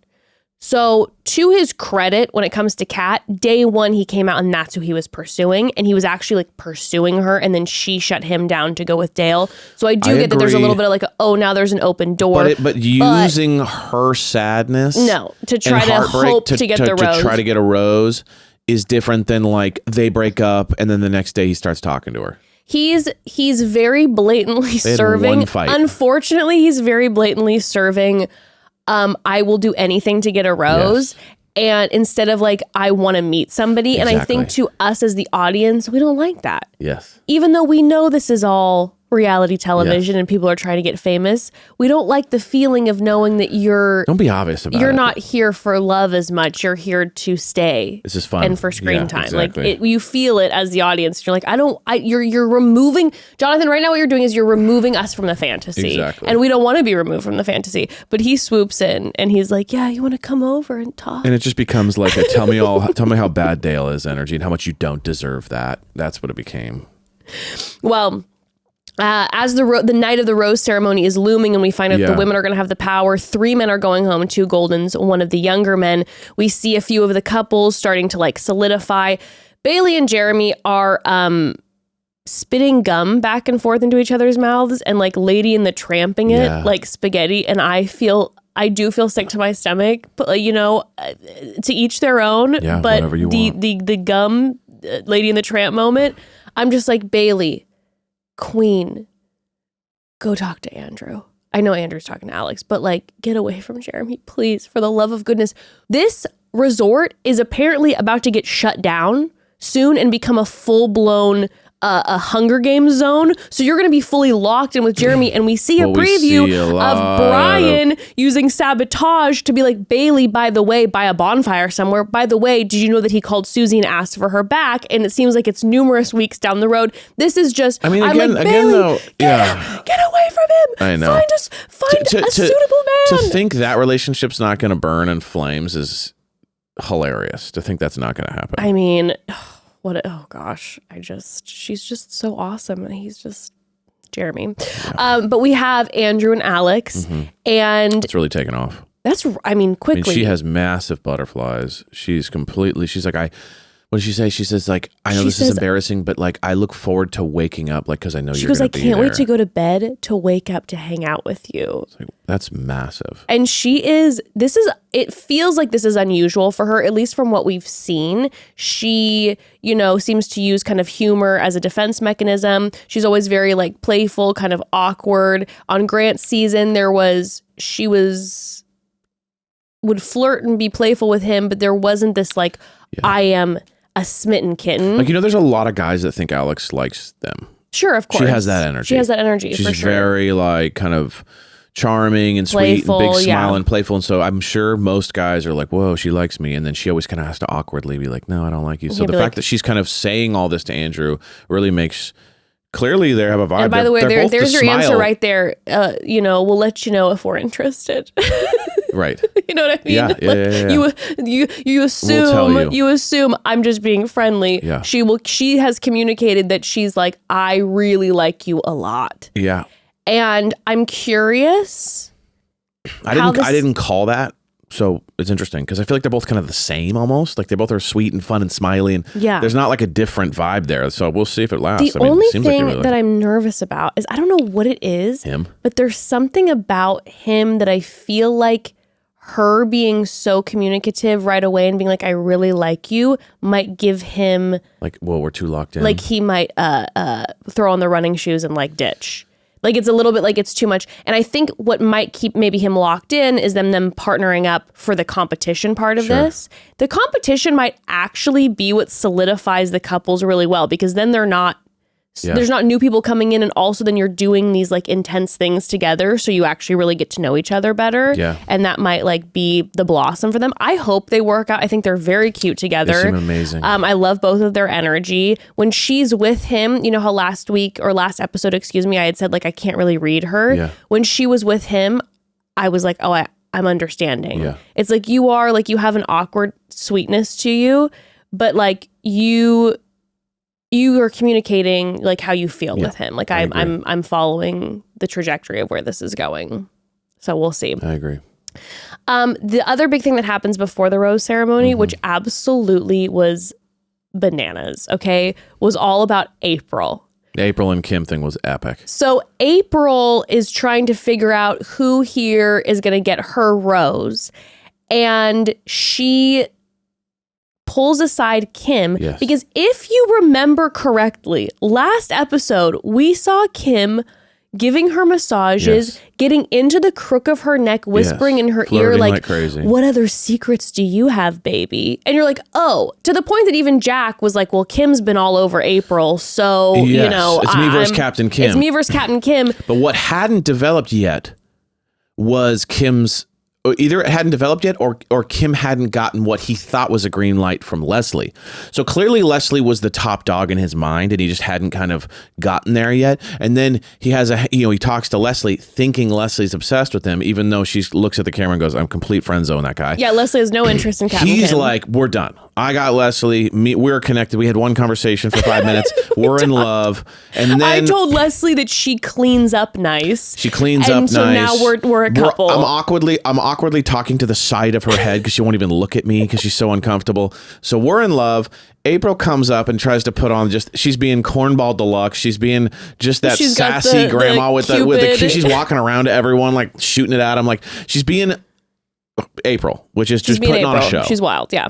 So to his credit, when it comes to Kat, day one, he came out and that's who he was pursuing. And he was actually like pursuing her. And then she shut him down to go with Dale. So I get that there's a little bit of like, now there's an open door. But using her sadness to try to hope to get the rose. To try to get a rose is different than like they break up and then the next day he starts talking to her. He's very blatantly serving. One fight. Unfortunately, he's very blatantly serving. I will do anything to get a rose. Yes. And instead of like, I want to meet somebody. Exactly. And I think to us as the audience, we don't like that. Yes. Even though we know this is all reality television and people are trying to get famous, we don't like the feeling of knowing that don't be obvious about it. You're not here for love as much. You're here to stay. This is fun. And for screen time. Exactly. Like you feel it as the audience. You're like, you're removing, Jonathan, right now what you're doing is you're removing us from the fantasy. Exactly. And we don't want to be removed from the fantasy. But he swoops in and he's like, yeah, you want to come over and talk? And it just becomes like a tell me how bad Dale is energy and how much you don't deserve that. That's what it became. Well, as the night of the rose ceremony is looming and we find out the women are going to have the power, 3 men are going home, 2 Goldens, one of the younger men. We see a few of the couples starting to like solidify. Bailey and Jeremy are spitting gum back and forth into each other's mouths and like Lady and the Tramping it like spaghetti. And I do feel sick to my stomach, but you know, to each their own. Yeah, but whatever you want. The gum Lady and the Tramp moment, I'm just like, Bailey, Queen, go talk to Andrew. I know Andrew's talking to Alex, but like, get away from Jeremy, please, for the love of goodness. This resort is apparently about to get shut down soon and become a full-blown a Hunger Games zone. So you're going to be fully locked in with Jeremy. And we see a preview of Brian using sabotage to be like, Bailey, by the way, by a bonfire somewhere. By the way, did you know that he called Susie and asked for her back? And it seems like it's numerous weeks down the road. This is just, again Bailey, though, get away from him. I know. Find a suitable man. To think that relationship's not going to burn in flames is hilarious. To think that's not going to happen. I mean, oh gosh, she's just so awesome. And he's just Jeremy. Yeah. But we have Andrew and Alex and it's really taken off. Quickly. She has massive butterflies. She's like, what did she say? She says like, I know this is embarrassing, but like, I look forward to waking up, like, cause I know you're going to be there. She goes, I can't wait to go to bed to wake up to hang out with you. It's like, that's massive. And it feels like this is unusual for her, at least from what we've seen. She, seems to use kind of humor as a defense mechanism. She's always very like playful, kind of awkward. On Grant's season, she would flirt and be playful with him, but there wasn't this like, I am a smitten kitten. Like, there's a lot of guys that think Alex likes them. Sure, of course. She has that energy. She's for sure. very like kind of charming and playful, sweet and big smile and playful. And so I'm sure most guys are like, whoa, she likes me. And then she always kind of has to awkwardly be like, no, I don't like you. So the fact that she's kind of saying all this to Andrew really makes, clearly they have a vibe. And by the way, there's your answer right there. We'll let you know if we're interested. Right. You know what I mean? Yeah, yeah. You assume We'll tell you assume I'm just being friendly. Yeah. She has communicated that she's like, I really like you a lot. Yeah. And I'm curious. I didn't call that. So it's interesting because I feel like they're both kind of the same almost. Like they both are sweet and fun and smiley, and there's not like a different vibe there. So we'll see if it lasts. The only thing that I'm nervous about is I don't know what it is. But there's something about him that I feel like her being so communicative right away and being like, I really like you, might give him like, well, we're too locked in. Like he might throw on the running shoes and like ditch. Like it's a little bit like it's too much. And I think what might keep maybe him locked in is them partnering up for the competition part of this. The competition might actually be what solidifies the couples really well, because then there's not new people coming in, and also then you're doing these like intense things together, so you actually really get to know each other better. Yeah. And that might like be the blossom for them. I hope they work out. I think they're very cute together. They seem amazing. I love both of their energy. When she's with him, you know how last episode, I had said like I can't really read her. Yeah. When she was with him, I was like, oh, I'm understanding. Yeah. It's like you have an awkward sweetness to you, but like you are communicating like how you feel with him. Like I'm following the trajectory of where this is going. So we'll see. I agree. The other big thing that happens before the rose ceremony, which absolutely was bananas, okay, was all about April. The April and Kim thing was epic. So April is trying to figure out who here is going to get her rose. And she pulls aside Kim because if you remember correctly, last episode, we saw Kim giving her massages, getting into the crook of her neck, whispering in her ear like crazy. What other secrets do you have, baby? And you're like, oh, to the point that even Jack was like, well, Kim's been all over April, so, you know. It's me versus Captain Kim. It's me versus Captain Kim. But what hadn't developed yet was Kim's either it hadn't developed yet or Kim hadn't gotten what he thought was a green light from Leslie. So clearly Leslie was the top dog in his mind and he just hadn't kind of gotten there yet. And then he talks to Leslie thinking Leslie's obsessed with him, even though she looks at the camera and goes, I'm complete friend zone that guy. Yeah, Leslie has no interest in Captain He's Kim. like, we're done. I got Leslie. We're connected. We had one conversation for 5 minutes. We're in love. And then I told Leslie that she cleans up nice. She cleans up nice. And so now we're a couple. I'm awkwardly talking to the side of her head because she won't even look at me because she's so uncomfortable. So we're in love. April comes up and tries to put on she's being cornball deluxe. She's being just that sassy grandma with the she's walking around to everyone like shooting it at them. Like she's being April, which is just putting on a show. She's wild, yeah.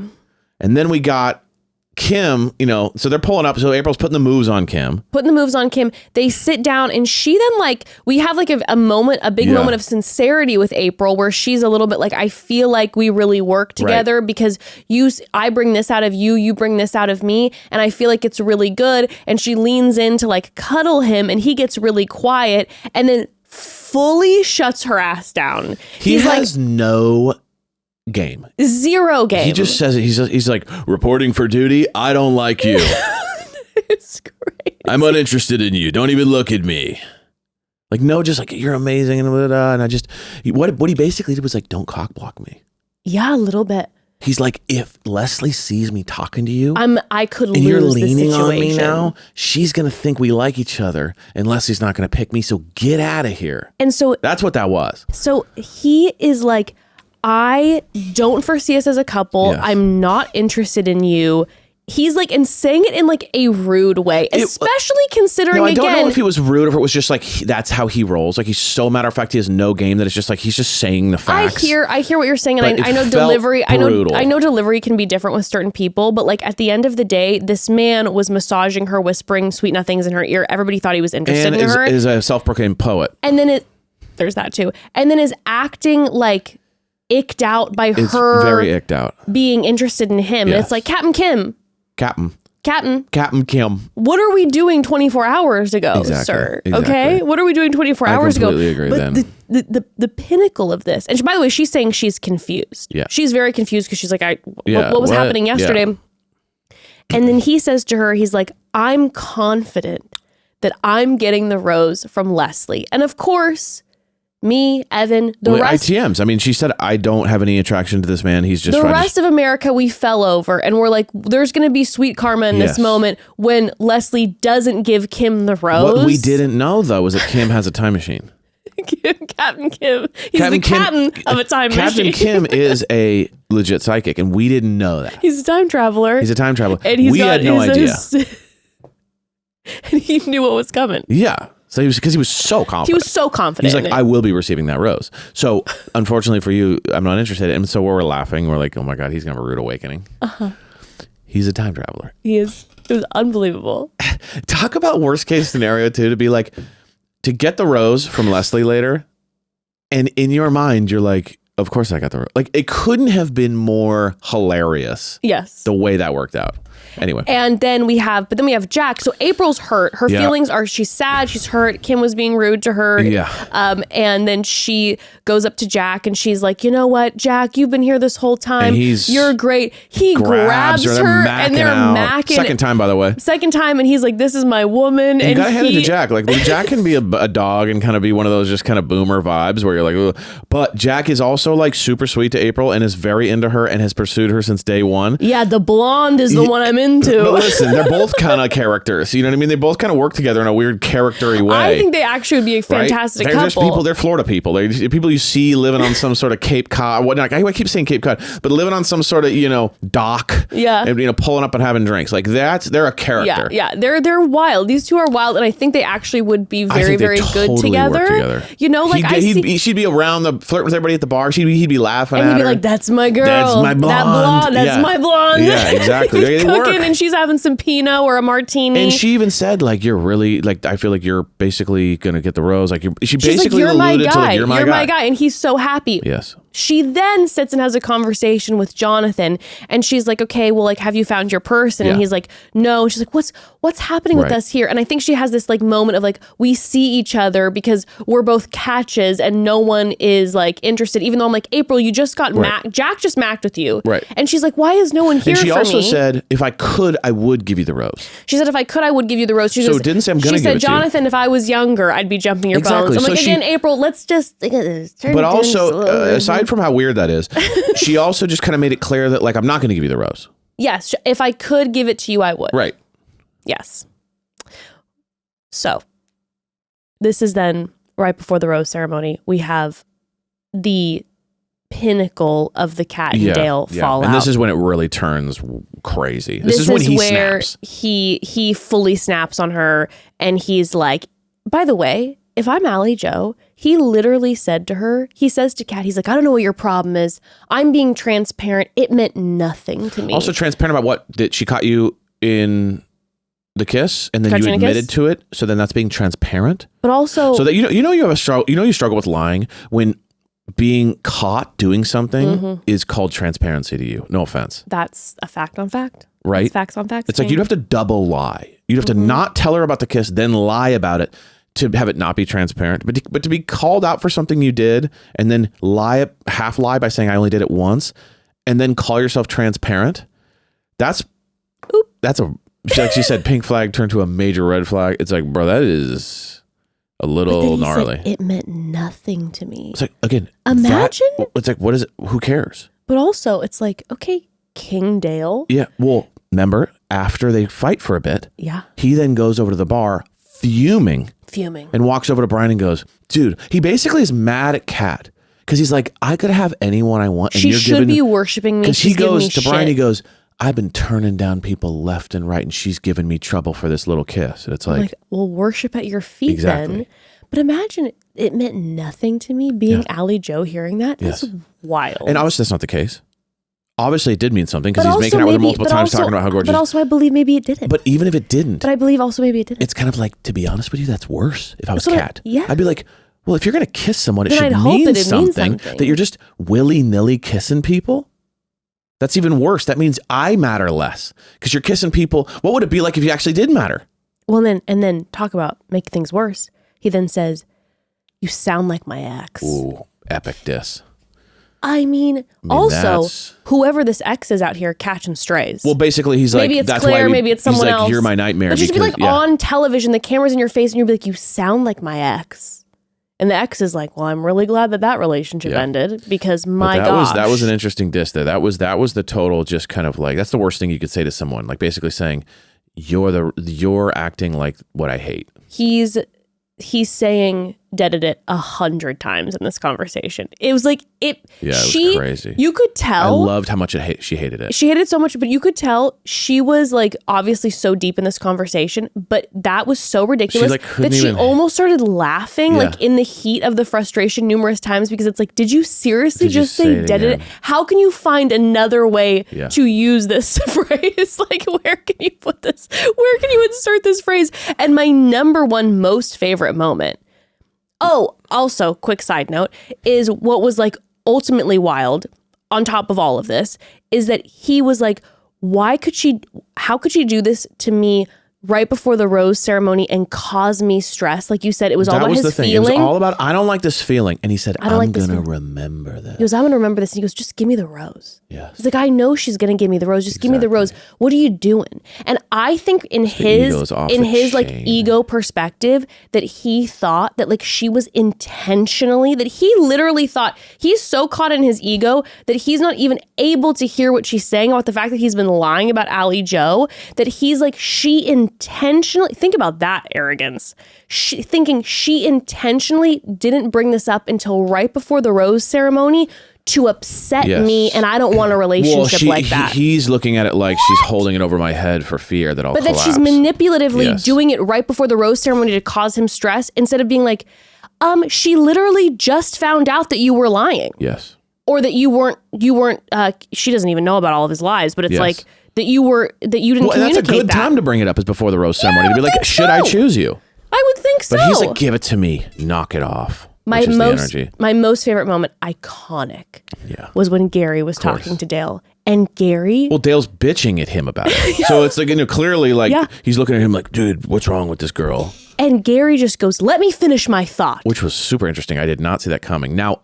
And then we got Kim, so they're pulling up. So April's putting the moves on Kim. They sit down and she then we have a big moment of sincerity with April where she's a little bit like, I feel like we really work together because I bring this out of you, you bring this out of me. And I feel like it's really good. And she leans in to cuddle him and he gets really quiet and then fully shuts her ass down. He has no game. Zero game. He just says it. He's like, reporting for duty. I don't like you. It's great. I'm uninterested in you. Don't even look at me. You're amazing. And I just, what he basically did was don't cock block me. Yeah, a little bit. He's like, if Leslie sees me talking to you, I could lose and you're the situation. leaning on me now, she's going to think we like each other and Leslie's not going to pick me. So get out of here. And so that's what that was. So he is like, I don't foresee us as a couple. Yes. I'm not interested in you. He's and saying it in a rude way, especially considering I don't know if he was rude or if it was just that's how he rolls. He's so matter of fact, he has no game that it's just he's just saying the facts. I hear what you're saying. And I know delivery, I know delivery can be different with certain people, but at the end of the day, this man was massaging her, whispering sweet nothings in her ear. Everybody thought he was interested in her. And is a self-proclaimed poet. And then there's that too. And then is acting icked out by her very icked out being interested in him. Yes. And it's like, Captain Kim. Captain Kim. What are we doing 24 hours ago, sir? Exactly. Okay? What are we doing 24 hours ago? I completely agree but the pinnacle of this, and by the way, she's saying she's confused. Yeah. She's very confused because she's like, what was happening yesterday? Yeah. And then he says to her, he's like, I'm confident that I'm getting the rose from Leslie. And of course, Me, Evan, the rest. ITMs. I mean, she said, I don't have any attraction to this man. He's just the fine. rest of America, we fell over and we're like, there's going to be sweet karma in this moment when Leslie doesn't give Kim the rose. What we didn't know, though, is that Kim has a time machine. Captain Kim. He's the captain of a time machine. Captain Kim is a legit psychic, and we didn't know that. He's a time traveler. He's a time traveler. And we had no idea. And he knew what was coming. Yeah. So because he was so confident. He was so confident. He's like, I will be receiving that rose. So unfortunately for you, I'm not interested. And so we're laughing. We're like, oh my God, he's going to have a rude awakening. He's a time traveler. He is. It was unbelievable. Talk about worst case scenario too, to be like, to get the rose from Leslie later. And in your mind, you're like, of course I got the rose. Like, it couldn't have been more hilarious. Yes. The way that worked out. Anyway. And then we have Jack. So April's hurt. Her feelings are, she's sad, she's hurt. Kim was being rude to her. Yeah. And then she goes up to Jack and she's like, you know what, Jack, you've been here this whole time. You're great. He grabs her and they're macking. Second time, by the way. Second time. And he's like, this is my woman. And you gotta hand it to Jack. Like, Jack can be a dog and kind of be one of those just kind of boomer vibes where you're like, ugh. But Jack is also like super sweet to April and is very into her and has pursued her since day one. Yeah, the blonde is the one I'm into. But listen, they're both kind of characters. You know what I mean? They both kind of work together in a weird character-y way. I think they actually would be a fantastic couple. couple. People, they're Florida people. They're people you see living on some sort of Cape Cod. Whatnot. I keep saying Cape Cod, but living on some sort of, dock. Yeah. And, pulling up and having drinks. Like they're a character. Yeah. They're wild. These two are wild, and I think they actually would be very, very good together. She'd be around flirting with everybody at the bar. He'd be laughing at her. And he'd be like, that's my girl. That's my blonde. That blonde. That's my blonde. Yeah, exactly. He's cooking and she's having some Pinot or a martini. And she even said, like, you're really, like, I feel like you're basically going to get the rose. Like, she's basically like, alluded to, like, you're my guy. And he's so happy. Yes. She then sits and has a conversation with Jonathon, and she's like, okay, well, like, have you found your person? And he's like, no. And she's like, what's happening with us here? And I think she has this like moment of like, we see each other because we're both catches and no one is like interested, even though I'm like, April, you just got Jack just macked with you. Right. And she's like, why is no one here for me? And she also said, if I could, I would give you the rose. She said, if I could, I would give you the rose. She didn't say I'm going to give it to you. Jonathon, if I was younger, I'd be jumping your bones. I'm like, again, April, let's just turn But also, aside from how weird that is, she also just kind of made it clear that, like, I'm not going to give you the rose. Yes. If I could give it to you, I would. Right. Yes. So this is then right before the rose ceremony. We have the pinnacle of the Kat and Dale fallout. And this is when it really turns crazy. This is when he snaps. He fully snaps on her and he's like, by the way, if I'm Allie Joe, he literally said to her, he says to Kat, he's like, I don't know what your problem is. I'm being transparent. It meant nothing to me. Also transparent about what? That she caught you in the kiss and then you admitted to it. So then that's being transparent. But also, so that you have a struggle. You struggle with lying when being caught doing something is called transparency to you. No offense. That's a fact on fact. Right. It's facts on facts. It's like you'd have to double lie. You'd have to not tell her about the kiss, then lie about it to have it not be transparent. But to be called out for something you did and then half lie by saying I only did it once and then call yourself transparent. That's like she said, pink flag turned to a major red flag. It's like, bro, that is a little gnarly. Said, it meant nothing to me. It's like, again, imagine. It's like, what is it? Who cares? But also, it's like, okay, King Dale. Yeah. Well, remember, after they fight for a bit, he then goes over to the bar fuming, and walks over to Brian and goes, dude, he basically is mad at Kat because he's like, I could have anyone I want. And she should be worshiping me. Because he goes to Brian, he goes, I've been turning down people left and right, and she's giving me trouble for this little kiss. And it's like, well, worship at your feet then. But imagine it meant nothing to me being Allie Joe hearing that. That's wild. And obviously that's not the case. Obviously it did mean something because he's making out with her multiple times talking about how gorgeous. But also I believe maybe it didn't. But even if it didn't. But I believe also maybe it didn't. It's kind of like, to be honest with you, that's worse if I was Kat. Yeah. I'd be like, well, if you're going to kiss someone, it should mean something. That you're just willy-nilly kissing people. That's even worse. That means I matter less because you're kissing people. What would it be like if you actually did matter? Well, then talk about make things worse. He then says, you sound like my ex. Ooh, epic diss. I mean also, whoever this ex is out here catching strays. Well, basically, he's like, maybe it's Claire, maybe it's someone else. You're my nightmare. But just be like on television, the camera's in your face, and you'll be like, you sound like my ex. And the ex is like, well, I'm really glad that relationship ended because that was an interesting diss there. That was the total just kind of like, that's the worst thing you could say to someone. Like basically saying, you're acting like what I hate. He's saying deaded it 100 times in this conversation. It was like it was crazy. You could tell. I loved how much she hated it. She hated it so much, but you could tell she was like obviously so deep in this conversation, but that was so ridiculous that she almost started laughing like in the heat of the frustration numerous times because it's like, did you seriously just say deaded it? How can you find another way to use this phrase? Like, where can you put this? Where can you insert this phrase? And my number one most favorite moment. Oh, also, quick side note, is what was like ultimately wild on top of all of this is that he was like, how could she do this to me right before the rose ceremony and cause me stress? Like you said, it was all about his feeling. It was all about, I don't like this feeling. And he said, I'm going to remember this. He goes, I'm going to remember this. And he goes, just give me the rose. Yes. He's like, I know she's going to give me the rose. Just give me the rose. What are you doing? And I think in his like ego perspective that he thought that like she was intentionally, that he literally thought he's so caught in his ego that he's not even able to hear what she's saying about the fact that he's been lying about Allie Joe, that he's like, she intentionally, think about that arrogance. Thinking she intentionally didn't bring this up until right before the rose ceremony to upset me, and I don't want a relationship like that. He's looking at it like she's holding it over my head for fear that I'll collapse. But that she's manipulatively doing it right before the rose ceremony to cause him stress instead of being like, she literally just found out that you were lying. Yes. Or that you weren't, she doesn't even know about all of his lies, but it's like, that you didn't communicate that. That's a good time to bring it up is before the rose ceremony to be like, should I choose you? I would think so. But he's like, give it to me. Knock it off. My most favorite moment, iconic, was when Gary was talking to Dale. And Gary... Well, Dale's bitching at him about it. So it's like, clearly like he's looking at him like, dude, what's wrong with this girl? And Gary just goes, let me finish my thought. Which was super interesting. I did not see that coming. Now...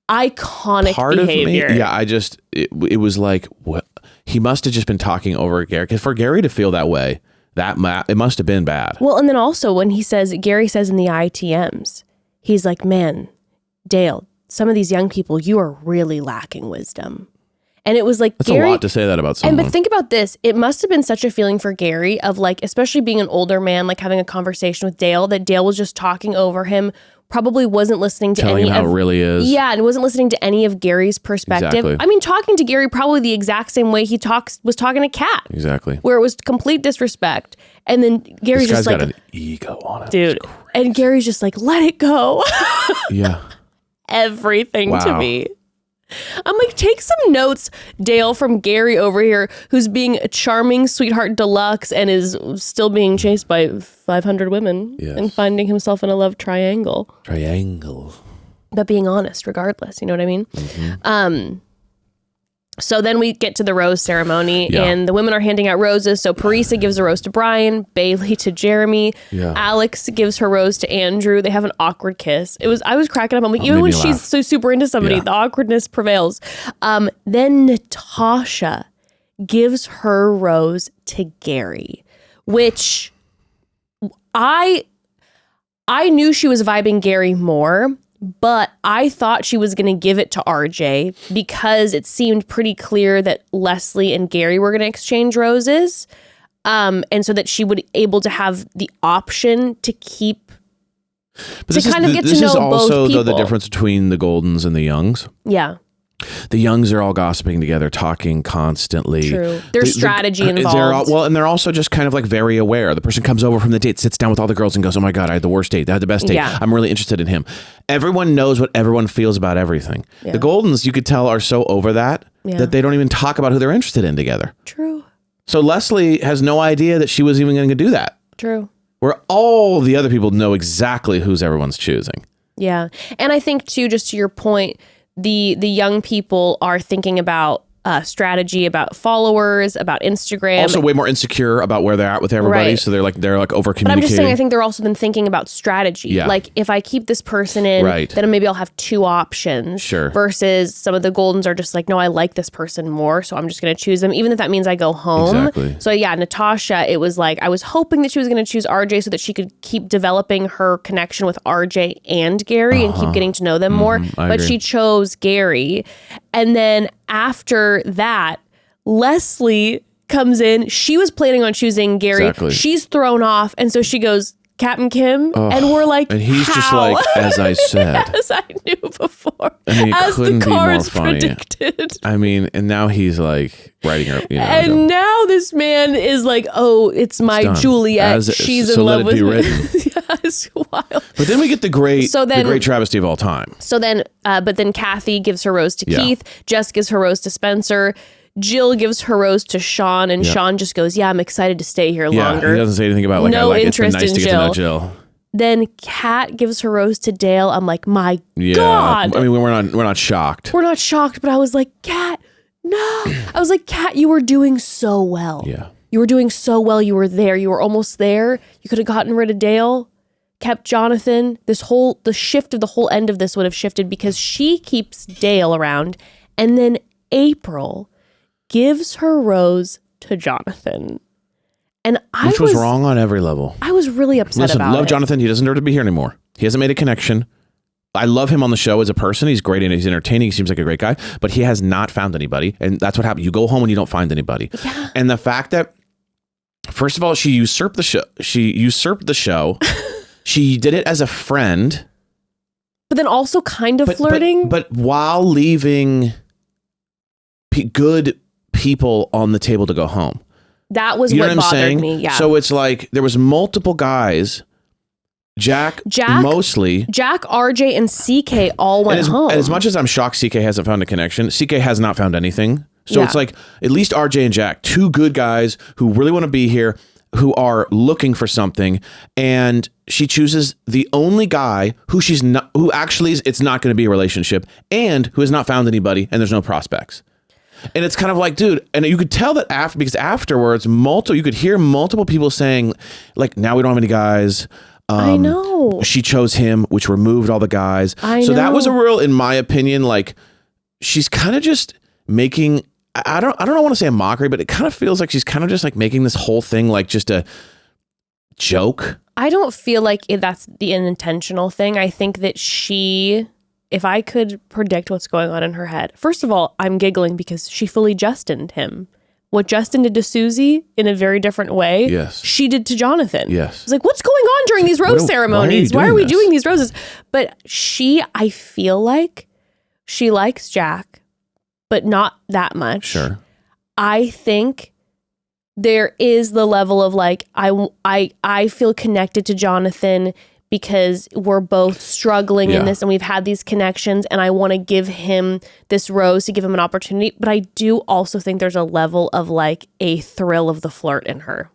Iconic part behavior. Of me, it was like, what? He must have just been talking over Gary. Because for Gary to feel that way, it must have been bad. Well, and then also when Gary says in the ITMs, he's like, man, Dale, some of these young people, you are really lacking wisdom. And it was like, that's Gary, a lot to say that about someone. But think about this. It must have been such a feeling for Gary of like, especially being an older man, like having a conversation with Dale, that Dale was just talking over him, probably wasn't listening to telling him how it really is. Yeah, and wasn't listening to any of Gary's perspective. Exactly. I mean, talking to Gary probably the exact same way he was talking to Kat. Exactly. Where it was complete disrespect. And then Gary's just like... got an ego on him. Dude. And Gary's just like, let it go. Yeah. Everything to me. I'm like, take some notes, Dale, from Gary over here, who's being a charming sweetheart deluxe and is still being chased by 500 women and finding himself in a love triangle. But being honest, regardless. You know what I mean? Mm-hmm. So then we get to the rose ceremony and the women are handing out roses. So Parisa gives a rose to Brian, Bailey to Jeremy, Alex gives her rose to Andrew. They have an awkward kiss. I was cracking up. I'm like, even when she's so super into somebody, the awkwardness prevails. Then Natascha gives her rose to Gary, which I knew she was vibing Gary more. But I thought she was going to give it to RJ because it seemed pretty clear that Leslie and Gary were going to exchange roses. And so that she would able to have the option to keep, get to know both people. This is also the difference between the Goldens and the Youngs. Yeah. The Youngs are all gossiping together, talking constantly. True. There's strategy involved. And they're also just kind of like very aware. The person comes over from the date, sits down with all the girls and goes, oh my God, I had the worst date. I had the best date. Yeah. I'm really interested in him. Everyone knows what everyone feels about everything. Yeah. The Goldens, you could tell, are so over that they don't even talk about who they're interested in together. True. So Leslie has no idea that she was even going to do that. True. Where all the other people know exactly who's everyone's choosing. Yeah. And I think too, just to your point, the young people are thinking about strategy, about followers, about Instagram. Also way more insecure about where they're at with everybody. Right. So they're like over communicating. But I'm just saying, I think they're also then thinking about strategy. Yeah. Like if I keep this person in, then maybe I'll have two options. Sure. Versus some of the Goldens are just like, no, I like this person more, so I'm just going to choose them, even if that means I go home. Exactly. So yeah, Natascha, it was like, I was hoping that she was going to choose RJ so that she could keep developing her connection with RJ and Gary and keep getting to know them more. But she chose Gary. And then after that, Leslie comes in. She was planning on choosing Gary. Exactly. She's thrown off. And so she goes, Captain Kim. And we're like, and he's how? just like, as I said. As I knew before. I mean, as the cards funny. predicted. I mean, and now he's like writing her, And now this man is like, oh, it's my Juliet. She's in love with me. Yeah, it's wild. But then we get the great travesty of all time. So then, but then Kathy gives her rose to Keith. Jess gives her rose to Spencer. Jill gives her rose to Sean, and Sean just goes, yeah, I'm excited to stay here longer. He doesn't say anything about like, no interest it's been nice in to get to know Jill. Then Kat gives her rose to Dale. I'm like, my God. I mean, we're not shocked. We're not shocked, but I was like, Kat, no. I was like, Kat, you were doing so well. Yeah. You were doing so well. You were there. You were almost there. You could have gotten rid of Dale, kept Jonathon. The shift of the whole end of this would have shifted because she keeps Dale around. And then April gives her rose to Jonathon. And Which was wrong on every level. I was really upset about it. Love Jonathon. He doesn't deserve to be here anymore. He hasn't made a connection. I love him on the show as a person. He's great and he's entertaining. He seems like a great guy, but he has not found anybody. And that's what happens. You go home and you don't find anybody. Yeah. And the fact that, first of all, she usurped the show. She did it as a friend. But then also kind of flirting. But while leaving good people on the table to go home. That was what bothered me. Yeah. So it's like there was multiple guys. Jack mostly. Jack, RJ, and CK all went home. And as much as I'm shocked CK hasn't found a connection, CK has not found anything. So it's like at least RJ and Jack, two good guys who really want to be here, who are looking for something, and she chooses the only guy who it's not going to be a relationship, and who has not found anybody, and there's no prospects. And it's kind of like, dude, and you could tell that because afterwards, you could hear multiple people saying, like, now we don't have any guys. I know. She chose him, which removed all the guys. So that was a real, in my opinion, like, she's kind of just making, I don't want to say a mockery, but it kind of feels like she's kind of just like making this whole thing like just a joke. I don't feel like that's an intentional thing. I think that if I could predict what's going on in her head, first of all, I'm giggling because she fully Justined him. What Justin did to Susie in a very different way, she did to Jonathon. Yes. It's like, what's going on during these rose ceremonies? Why are we doing these roses? But I feel like she likes Jack, but not that much. Sure. I think there is the level of like, I feel connected to Jonathon because we're both struggling in this and we've had these connections and I want to give him this rose to give him an opportunity. But I do also think there's a level of like a thrill of the flirt in her.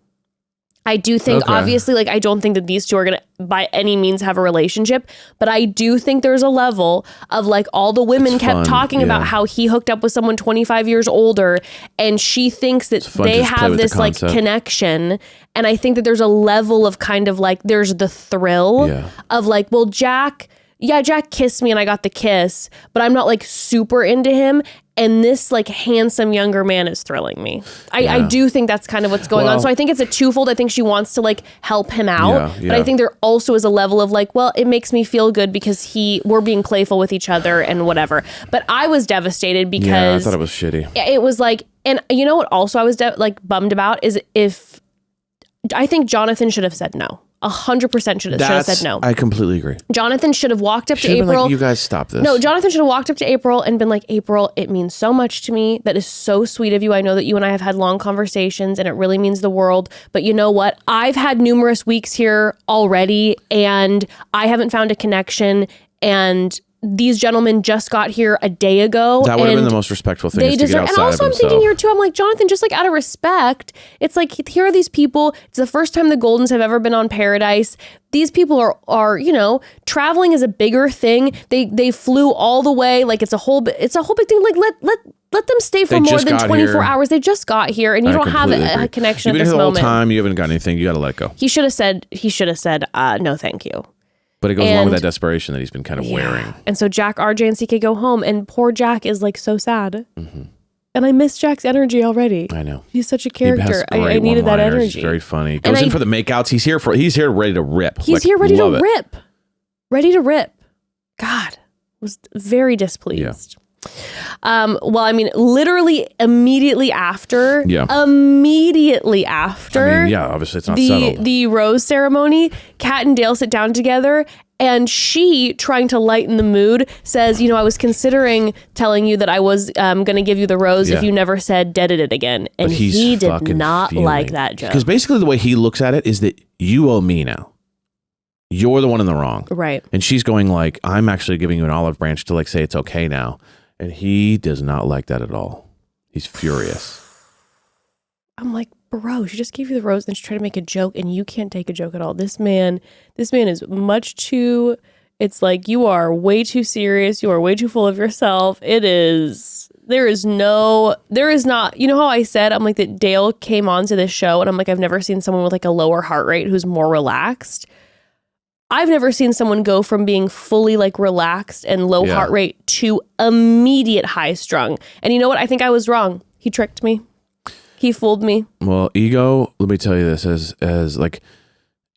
I do think, obviously, like, I don't think that these two are going to by any means have a relationship, but I do think there's a level of like all the women kept talking about how he hooked up with someone 25 years older and she thinks that they have this like connection. And I think that there's a level of kind of like, there's the thrill of like, well, Jack kissed me and I got the kiss, but I'm not like super into him. And this like handsome younger man is thrilling me. I do think that's kind of what's going on. So I think it's a twofold. I think she wants to like help him out. But I think there also is a level of like, well, it makes me feel good because we're being playful with each other and whatever. But I was devastated because I thought it was shitty. It was like, and you know what also I was bummed about is if I think Jonathon should have said no. 100% should have said no. I completely agree. Jonathon should have walked up to April. Like, you guys stop this. No, Jonathon should have walked up to April and been like, April, it means so much to me. That is so sweet of you. I know that you and I have had long conversations and it really means the world. But you know what? I've had numerous weeks here already and I haven't found a connection. And these gentlemen just got here a day ago. That would have been the most respectful thing. They deserve. And also, I'm thinking here too. I'm like, Jonathon, just like out of respect, it's like here are these people. It's the first time the Goldens have ever been on Paradise. These people are traveling is a bigger thing. They flew all the way. Like it's a whole big thing. Like let them stay for more than 24 hours. They just got here, and you don't have a connection at this moment. You've been here the whole time. You haven't got anything. You got to let it go. He should have said no, thank you. But it goes along with that desperation that he's been kind of wearing. And so Jack, RJ, and CK go home, and poor Jack is like so sad. Mm-hmm. And I miss Jack's energy already. I know. He's such a character. I needed that energy. He's very funny. Goes in for the makeouts. He's here ready to rip. He's here ready to rip. Ready to rip. God, was very displeased. Yeah. Well, I mean, literally immediately after. Immediately after. I mean, yeah, obviously it's not settled. The rose ceremony, Kat and Dale sit down together, and she, trying to lighten the mood, says, I was considering telling you that I was going to give you the rose if you never said dead it again. And he did not like that joke. Because basically the way he looks at it is that you owe me now. You're the one in the wrong. Right. And she's going like, I'm actually giving you an olive branch to like say it's okay now. And he does not like that at all. He's furious. I'm like, bro, she just gave you the rose and she tried to make a joke and you can't take a joke at all. This man is much too, it's like you are way too serious. You are way too full of yourself. There is not, you know how I said, I'm like that Dale came onto this show and I'm like, I've never seen someone with like a lower heart rate who's more relaxed. I've never seen someone go from being fully like relaxed and low heart rate to immediate high strung. And you know what? I think I was wrong. He tricked me. He fooled me. Well, ego, let me tell you this, as like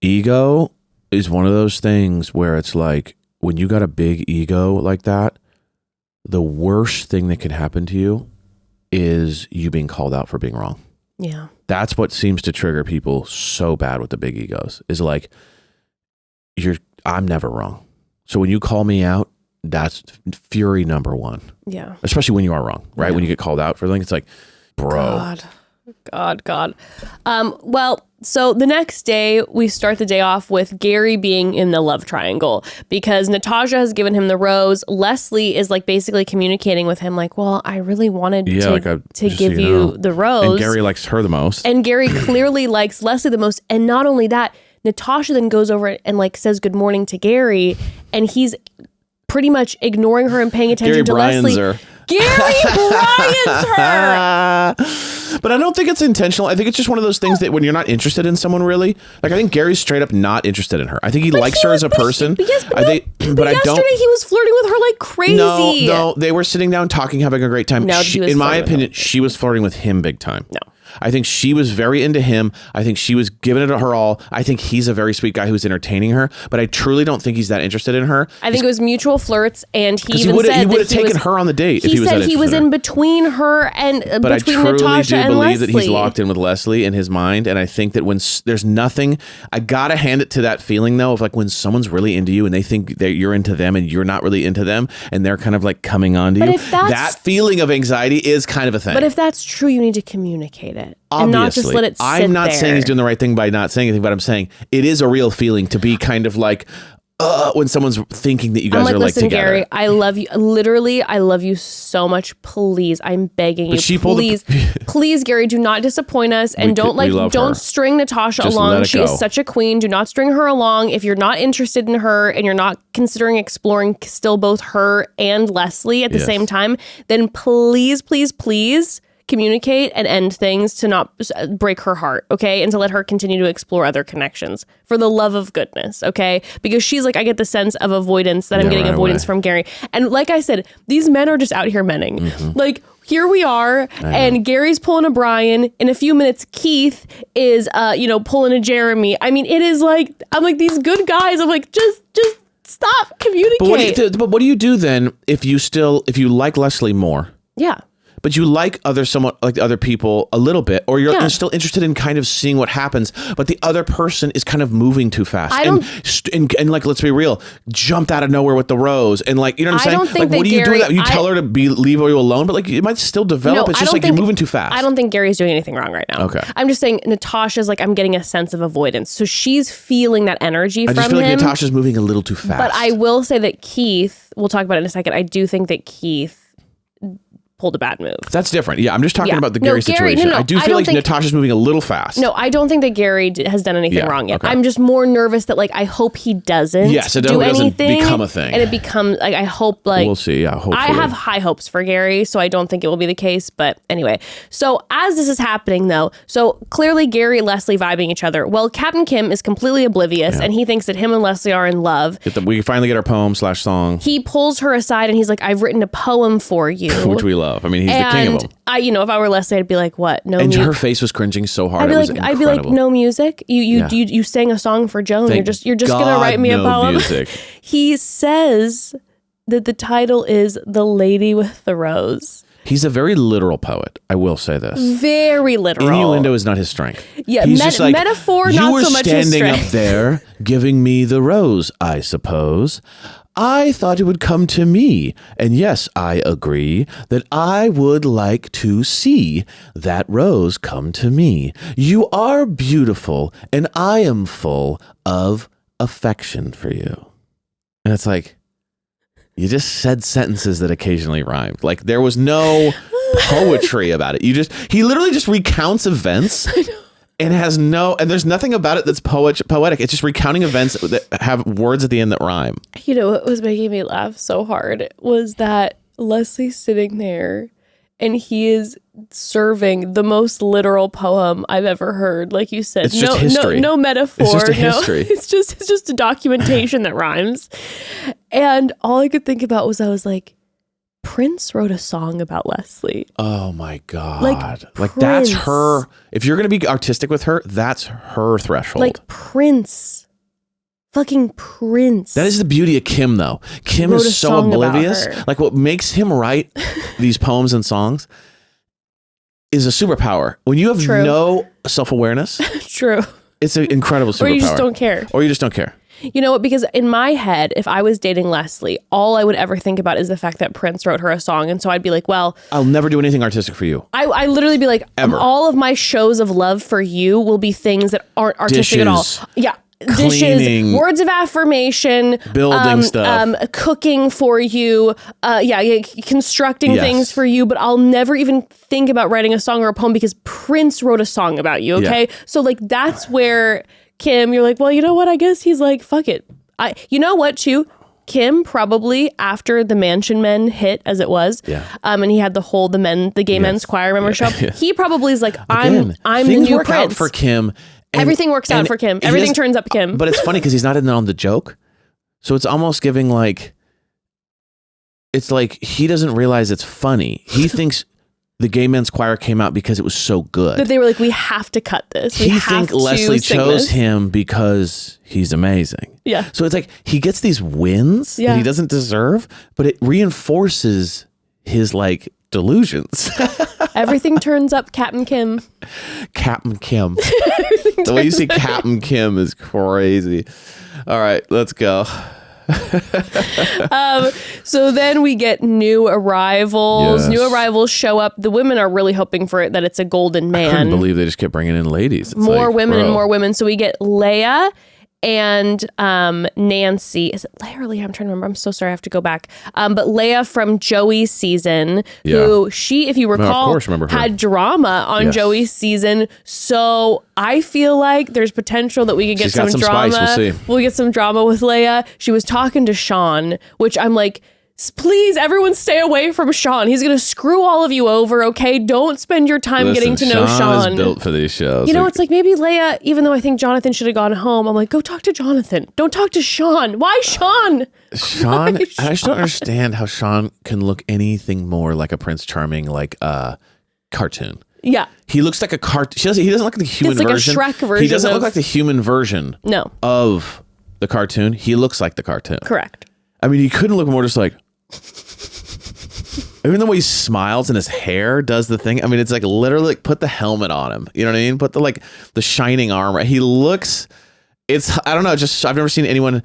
ego is one of those things where it's like when you got a big ego like that, the worst thing that can happen to you is you being called out for being wrong. Yeah. That's what seems to trigger people so bad with the big egos is like, I'm never wrong. So when you call me out, that's fury number one. Yeah. Especially when you are wrong, right? Yeah. When you get called out for things, it's like, bro. God. Well, so the next day we start the day off with Gary being in the love triangle because Natascha has given him the rose. Leslie is like basically communicating with him like, well, I really wanted to give you the rose. And Gary likes her the most. And Gary clearly likes Leslie the most. And not only that, Natascha then goes over and like says good morning to Gary, and he's pretty much ignoring her and paying attention to Leslie. Gary Bryant's her. But I don't think it's intentional. I think it's just one of those things that when you're not interested in someone really, like I think Gary's straight up not interested in her. I think he likes her as a person. But yesterday he was flirting with her like crazy. No, they were sitting down talking, having a great time. In my opinion, she was flirting with him big time. No. I think she was very into him. I think she was giving it to her all. I think he's a very sweet guy who's entertaining her, but I truly don't think he's that interested in her. I think it was mutual flirts, and he would have taken her on the date if he was that interested in her. He was in between her and between Natascha and Leslie. But I truly do believe that he's locked in with Leslie in his mind, and I think that when there's nothing, I gotta hand it to that feeling though of like when someone's really into you and they think that you're into them and you're not really into them, and they're kind of like coming on to you. That feeling of anxiety is kind of a thing. But if that's true, you need to communicate it. Obviously. And not just let it sit I'm not there. saying he's doing the right thing by not saying anything, but I'm saying it is a real feeling to be kind of like, when someone's thinking that you guys are like together. Listen, Gary, I love you. Literally, I love you so much. Please, I'm begging you. Please, Gary, do not disappoint us. And don't string Natascha along. She is such a queen. Do not string her along. If you're not interested in her and you're not considering exploring still both her and Leslie at the same time, then please communicate and end things to not break her heart, okay? And to let her continue to explore other connections for the love of goodness, okay? Because she's like, I get the sense of avoidance that I'm getting avoidance from Gary. And like I said, these men are just out here menning. Mm-hmm. Like, here we are, and Gary's pulling a Brian. In a few minutes, Keith is, pulling a Jeremy. I mean, it is like, I'm like, these good guys, I'm like, just stop, communicate. But what do you do then if you like Leslie more? Yeah. but you like other people a little bit, or you're still interested in kind of seeing what happens, but the other person is kind of moving too fast. And like, let's be real, jumped out of nowhere with the rose, and like, you know what I'm saying? don't think like, what that do you do with Gary- that? You tell her to leave you alone, but like, it might still develop. It's just like you're moving too fast. I don't think Gary's doing anything wrong right now. Okay. I'm just saying Natasha's like, I'm getting a sense of avoidance. So she's feeling that energy from him. I just feel like Natasha's moving a little too fast. But I will say that Keith, we'll talk about it in a second, I do think that Keith pulled a bad move. That's different. Yeah, I'm just talking about the Gary situation. I do feel like Natasha's moving a little fast. No, I don't think that Gary has done anything wrong yet. Okay. I'm just more nervous that like I hope he doesn't do anything. Become a thing. And it becomes like I hope like we'll see. Yeah, hopefully. I have high hopes for Gary, so I don't think it will be the case. But anyway, so as this is happening though, so clearly Gary and Leslie vibing each other. Well, Captain Kim is completely oblivious and he thinks that him and Leslie are in love. We finally get our poem/song. He pulls her aside and he's like, I've written a poem for you. Which we love. I mean, he's the king of them. If I were Leslie, I'd be like, "What? No." And her face was cringing so hard. I'd be like, "No music. You sang a song for Joan. You're just gonna write me a poem." Music. He says that the title is "The Lady with the Rose." He's a very literal poet. I will say this. Very literal. Innuendo is not his strength. Yeah, he's just like, metaphor, not so much his strength. You were standing up there, giving me the rose, I suppose. I thought it would come to me. And yes, I agree that I would like to see that rose come to me. You are beautiful, and I am full of affection for you. And it's like, you just said sentences that occasionally rhymed. Like, there was no poetry about it. He literally just recounts events. And there's nothing about it that's poetic. It's just recounting events that have words at the end that rhyme. You know what was making me laugh so hard was that Leslie's sitting there and he is serving the most literal poem I've ever heard. Like you said, it's just history. No metaphor. It's just a history. It's just a documentation that rhymes. And all I could think about was I was like, Prince wrote a song about Leslie. Oh my God. Like that's her. If you're going to be artistic with her, that's her threshold. Like Prince. Fucking Prince. That is the beauty of Kim though. Kim is so oblivious. Like what makes him write these poems and songs is a superpower. When you have no self-awareness. True. It's an incredible superpower. Or you just don't care. You know what? Because in my head, if I was dating Leslie, all I would ever think about is the fact that Prince wrote her a song. And so I'd be like, well, I'll never do anything artistic for you. I literally be like, all of my shows of love for you will be things that aren't artistic at all. Yeah. Cleaning, dishes, words of affirmation, building stuff, cooking for you, constructing things for you, but I'll never even think about writing a song or a poem because Prince wrote a song about you, okay? Yeah. So like that's where Kim, you're like, well, you know what? I guess he's like, fuck it. You know what, too? Kim probably after the Mansion Men hit as it was, and he had the gay men's choir, remember show? He probably is like, I'm the new work Prince. Out for Kim. Everything works out for Kim. Everything turns up Kim. But it's funny because he's not in on the joke. So it's almost giving like, it's like he doesn't realize it's funny. He thinks the gay men's choir came out because it was so good. That they were like, we have to cut this. He think Leslie chose him because he's amazing. Yeah. So it's like he gets these wins that he doesn't deserve, but it reinforces his like delusions. Everything turns up Captain Kim. Captain Kim. The way you see Captain Kim is crazy. All right, let's go. So then we get new arrivals. Yes. New arrivals show up. The women are really hoping for it that it's a golden man. I couldn't believe they just kept bringing in ladies. It's more like, women and more women. So we get Lea and Nancy. Is it Lea or Leah? I'm trying to remember. I'm so sorry. I have to go back. But Lea from Joey's season, who she, if you recall, had drama on Joey's season. So I feel like there's potential that we could get some drama. Spice. We'll see. We'll get some drama with Lea. She was talking to Sean, which I'm like, please, everyone stay away from Sean. He's going to screw all of you over, okay? Don't spend your time getting to know Sean. Is built for these shows. You know, it's like maybe Lea, even though I think Jonathon should have gone home, I'm like, go talk to Jonathon. Don't talk to Sean. Why Sean? Sean? I just don't understand how Sean can look anything more like a Prince Charming, like a cartoon. Yeah. He looks like a cartoon. He doesn't look like the human version. Like a Shrek version. He doesn't look like the human version of the cartoon. He looks like the cartoon. Correct. I mean, he couldn't look more just like... Even the way he smiles and his hair does the thing. I mean, it's like literally like put the helmet on him. You know what I mean? Put the shining armor. He looks. I don't know. Just I've never seen anyone.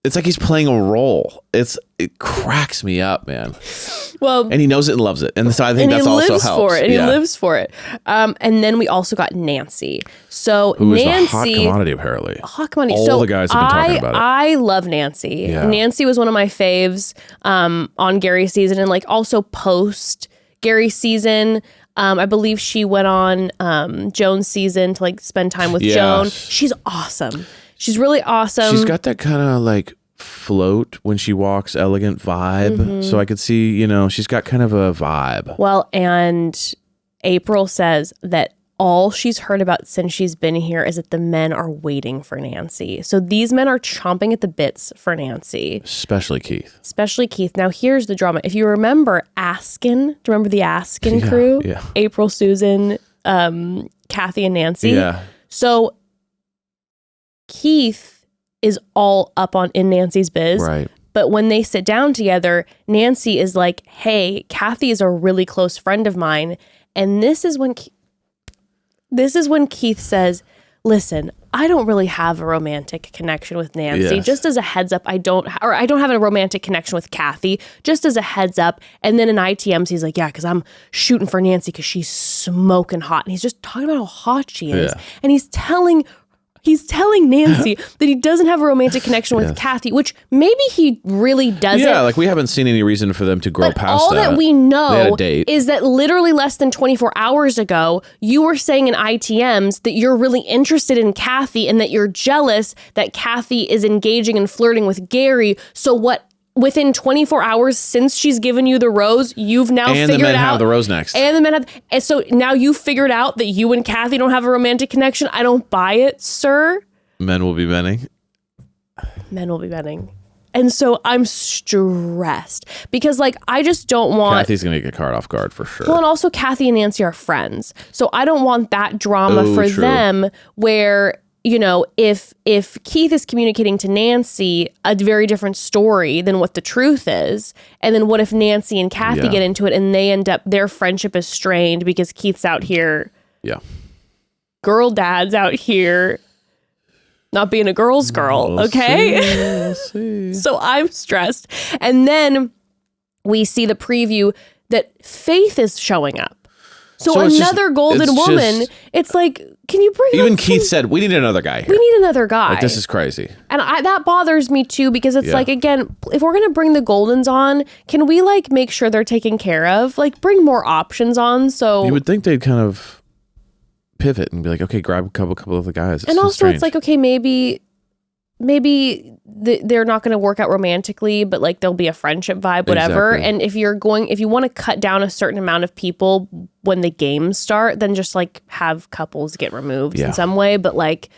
It's like he's playing a role. It cracks me up, man. Well, and he knows it and loves it, and so I think that's also helps. For it. He lives for it. And then we also got Nancy. So who is Nancy, a hot commodity apparently. Hot commodity. All the guys have been talking about it. I love Nancy. Yeah. Nancy was one of my faves on Gary's season, and like also post Gary's season. I believe she went on Joan's season to like spend time with Joan. She's awesome. She's really awesome. She's got that kind of like float when she walks, elegant vibe. So I could see, she's got kind of a vibe. Well, and April says that all she's heard about since she's been here is that the men are waiting for Nancy. So these men are chomping at the bits for Nancy. Especially Keith. Now here's the drama. If you remember Askin, do you remember the Askin crew? Yeah. April, Susan, Kathy, and Nancy. Yeah. So Keith is all up in Nancy's biz. Right. But when they sit down together, Nancy is like, hey, Kathy is a really close friend of mine. And this is when Keith says, listen, I don't really have a romantic connection with Nancy. Yes. Just as a heads up, I don't have a romantic connection with Kathy. Just as a heads up. And then in ITMs, he's like, yeah, because I'm shooting for Nancy because she's smoking hot. And he's just talking about how hot she is. Yeah. And he's telling Nancy that he doesn't have a romantic connection with Kathy, which maybe he really doesn't. Yeah, like we haven't seen any reason for them to grow past all that we know date. is that literally less than 24 hours ago, you were saying in ITMs that you're really interested in Kathy and that you're jealous that Kathy is engaging and flirting with Gary. So what? Within 24 hours since she's given you the rose, you've now figured out. And the men have the rose next. And the men have. And so now you figured out that you and Kathy don't have a romantic connection. I don't buy it, sir. Men will be menning. Men will be menning. And so I'm stressed because like, I just don't want. Kathy's going to get caught off guard for sure. Well, and also Kathy and Nancy are friends. So I don't want that drama for true. them where, if Keith is communicating to Nancy a very different story than what the truth is, and then what if Nancy and Kathy get into it and they end up, their friendship is strained because Keith's out here. Yeah. Girl dad's out here not being a girl's girl. Okay. We'll see. So I'm stressed. And then we see the preview that Faith is showing up. So another golden woman. It's like, can you bring even Keith said, we need another guy here. We need another guy. Like, this is crazy. And that bothers me too, because it's like, again, if we're going to bring the Goldens on, can we like make sure they're taken care of? Like bring more options on. So you would think they'd kind of pivot and be like, okay, grab a couple of the guys. And also it's like, okay, maybe they're not going to work out romantically, but like there'll be a friendship vibe, whatever. Exactly. And if you want to cut down a certain amount of people when the games start, then just like have couples get removed in some way. But like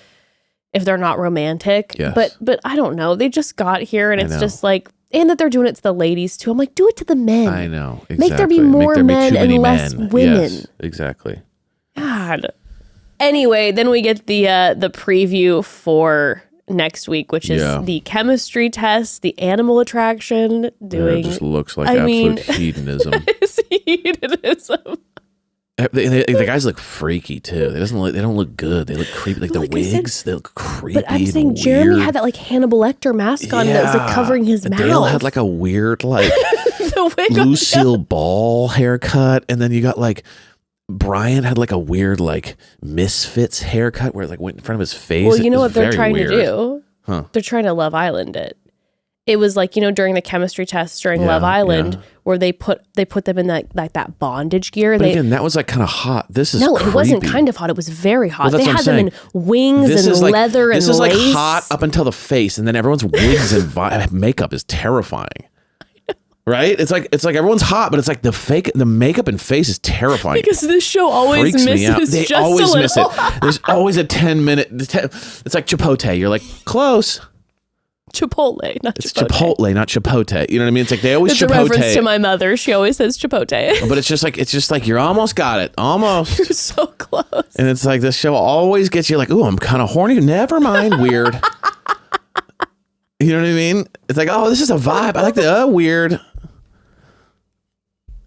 if they're not romantic, but I don't know. They just got here and it's just like, and that they're doing it to the ladies too. I'm like, do it to the men. I know. Exactly. Make there be more men and less women. Yes, exactly. God. Anyway, then we get the preview for next week, which is the chemistry test, the animal attraction doing. It just looks like absolute hedonism. It's hedonism. The guys look freaky too. They don't look good. They look creepy. Like the wigs, they look creepy. But I'm saying Jeremy had that like Hannibal Lecter mask on that was like covering his mouth. Dale had like a weird like the wig Lucille Ball haircut, and then you got like Brian had like a weird like Misfits haircut where it like went in front of his face. Well, you know what they're trying to do? Huh. They're trying to Love Island it. It was like, during the chemistry test during Love Island where they put them in that bondage gear. But again, that was like kind of hot. This is No, creepy. it wasn't kind of hot. It was very hot. Well, they had them in wings and leather and lace. This is like hot up until the face, and then everyone's wigs and makeup is terrifying. Right? It's like everyone's hot, but it's like the makeup and face is terrifying. Because this show always misses They just always a miss little. it. There's always a 10-minute. It's like Chipotle. You're like, close. Chipotle, not It's Chipotle. Chipotle, not Chipotle. You know what I mean? It's like they always It's Chipotle. a reference to my mother. She always says Chipotle. But it's just like you're almost got it. Almost. You're so close. And it's like this show always gets you like, ooh, I'm kind of horny. Never mind. Weird. You know what I mean? It's like, oh, this is a vibe. I like the weird.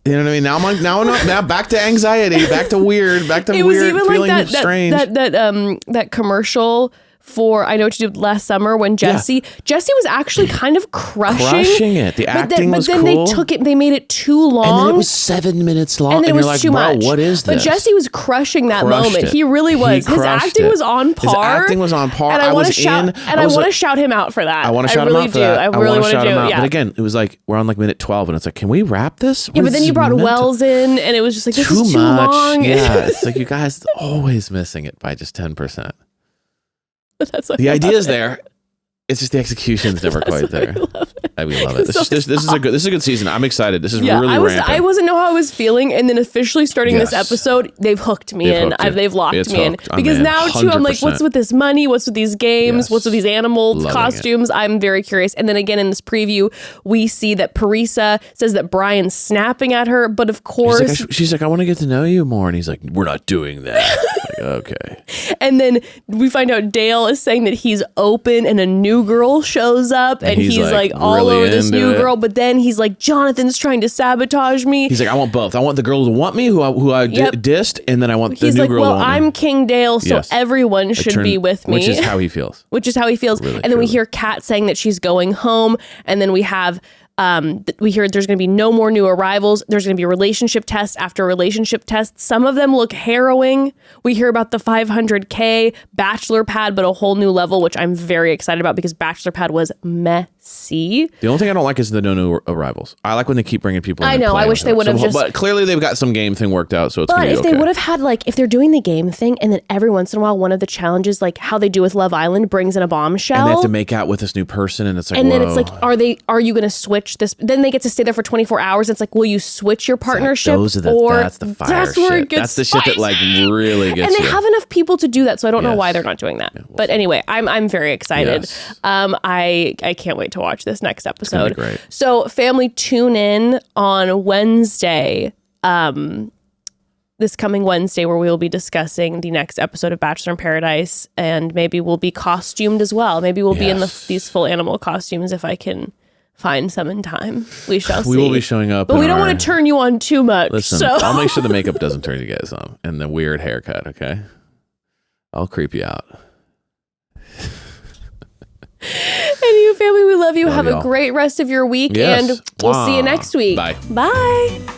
You know what I mean? Now back to anxiety, back to weird, back to weird feeling strange. That commercial for I Know What You Did Last Summer when Jesse was actually kind of crushing it. The acting was cool. But then they made it too long. And then it was 7 minutes long. And then it was you're like, too much. What is this? But Jesse was crushing that moment. He really was. His acting was on par. His acting was on par. And I want to shout him out for that. I want to shout him out for that. I really want to do. Yeah. But again, it was like we're on like minute 12 and it's like, can we wrap this? Yeah, but then you brought Wells in and it was just like, this is too long. Yeah, it's like you guys always missing it by just 10%. That's the idea is there. It's just the execution's never quite there. We love it. This is a good season. I'm excited. This is really ramping. I wasn't know how I was feeling, and then officially starting this episode, they've hooked me in. They've locked me in because now too, I'm like, what's with this money? What's with these games? What's with these animal costumes? I'm very curious. And then again in this preview, we see that Parisa says that Brian's snapping at her, but of course she's like, I want to get to know you more, and he's like, we're not doing that. Like, okay. And then we find out Dale is saying that he's open, and a new girl shows up, and he's like all really over this new girl. But then he's like, Jonathan's trying to sabotage me. He's like, I want both. I want the girl to want me, who I dissed, and then I want the new girl to want me. I'm King Dale, so everyone should be with me. Which is how he feels. Really, and then we hear Kat saying that she's going home, and then we have. We hear there's going to be no more new arrivals. There's going to be relationship test after relationship test. Some of them look harrowing. We hear about the 500K Bachelor pad, but a whole new level, which I'm very excited about because Bachelor pad was messy. The only thing I don't like is the no new arrivals. I like when they keep bringing people in. I know. I wish they would have just. But clearly they've got some game thing worked out, so it's. But if they would have had if they're doing the game thing, and then every once in a while, one of the challenges, like how they do with Love Island, brings in a bombshell, and they have to make out with this new person, and it's like, and then it's like, are you going to switch this? Then they get to stay there for 24 hours. It's like, will you switch your partnership? That's the fire that's where shit. It gets that's the shit that really gets. And they have enough people to do that, so I don't know why they're not doing that. Yeah, but anyway, I'm very excited. Yes. I can't wait to watch this next episode. Great. So family, tune in on Wednesday. This coming Wednesday, where we will be discussing the next episode of Bachelor in Paradise, and maybe we'll be costumed as well. Maybe we'll be in these full animal costumes if I can find some in time. We shall see. We will be showing up. But we don't want to turn you on too much. Listen, I'll make sure the makeup doesn't turn you guys on. And the weird haircut, okay? I'll creep you out. And you, family, we love you. Have a great rest of your week. Yes. And we'll see you next week. Bye. Bye.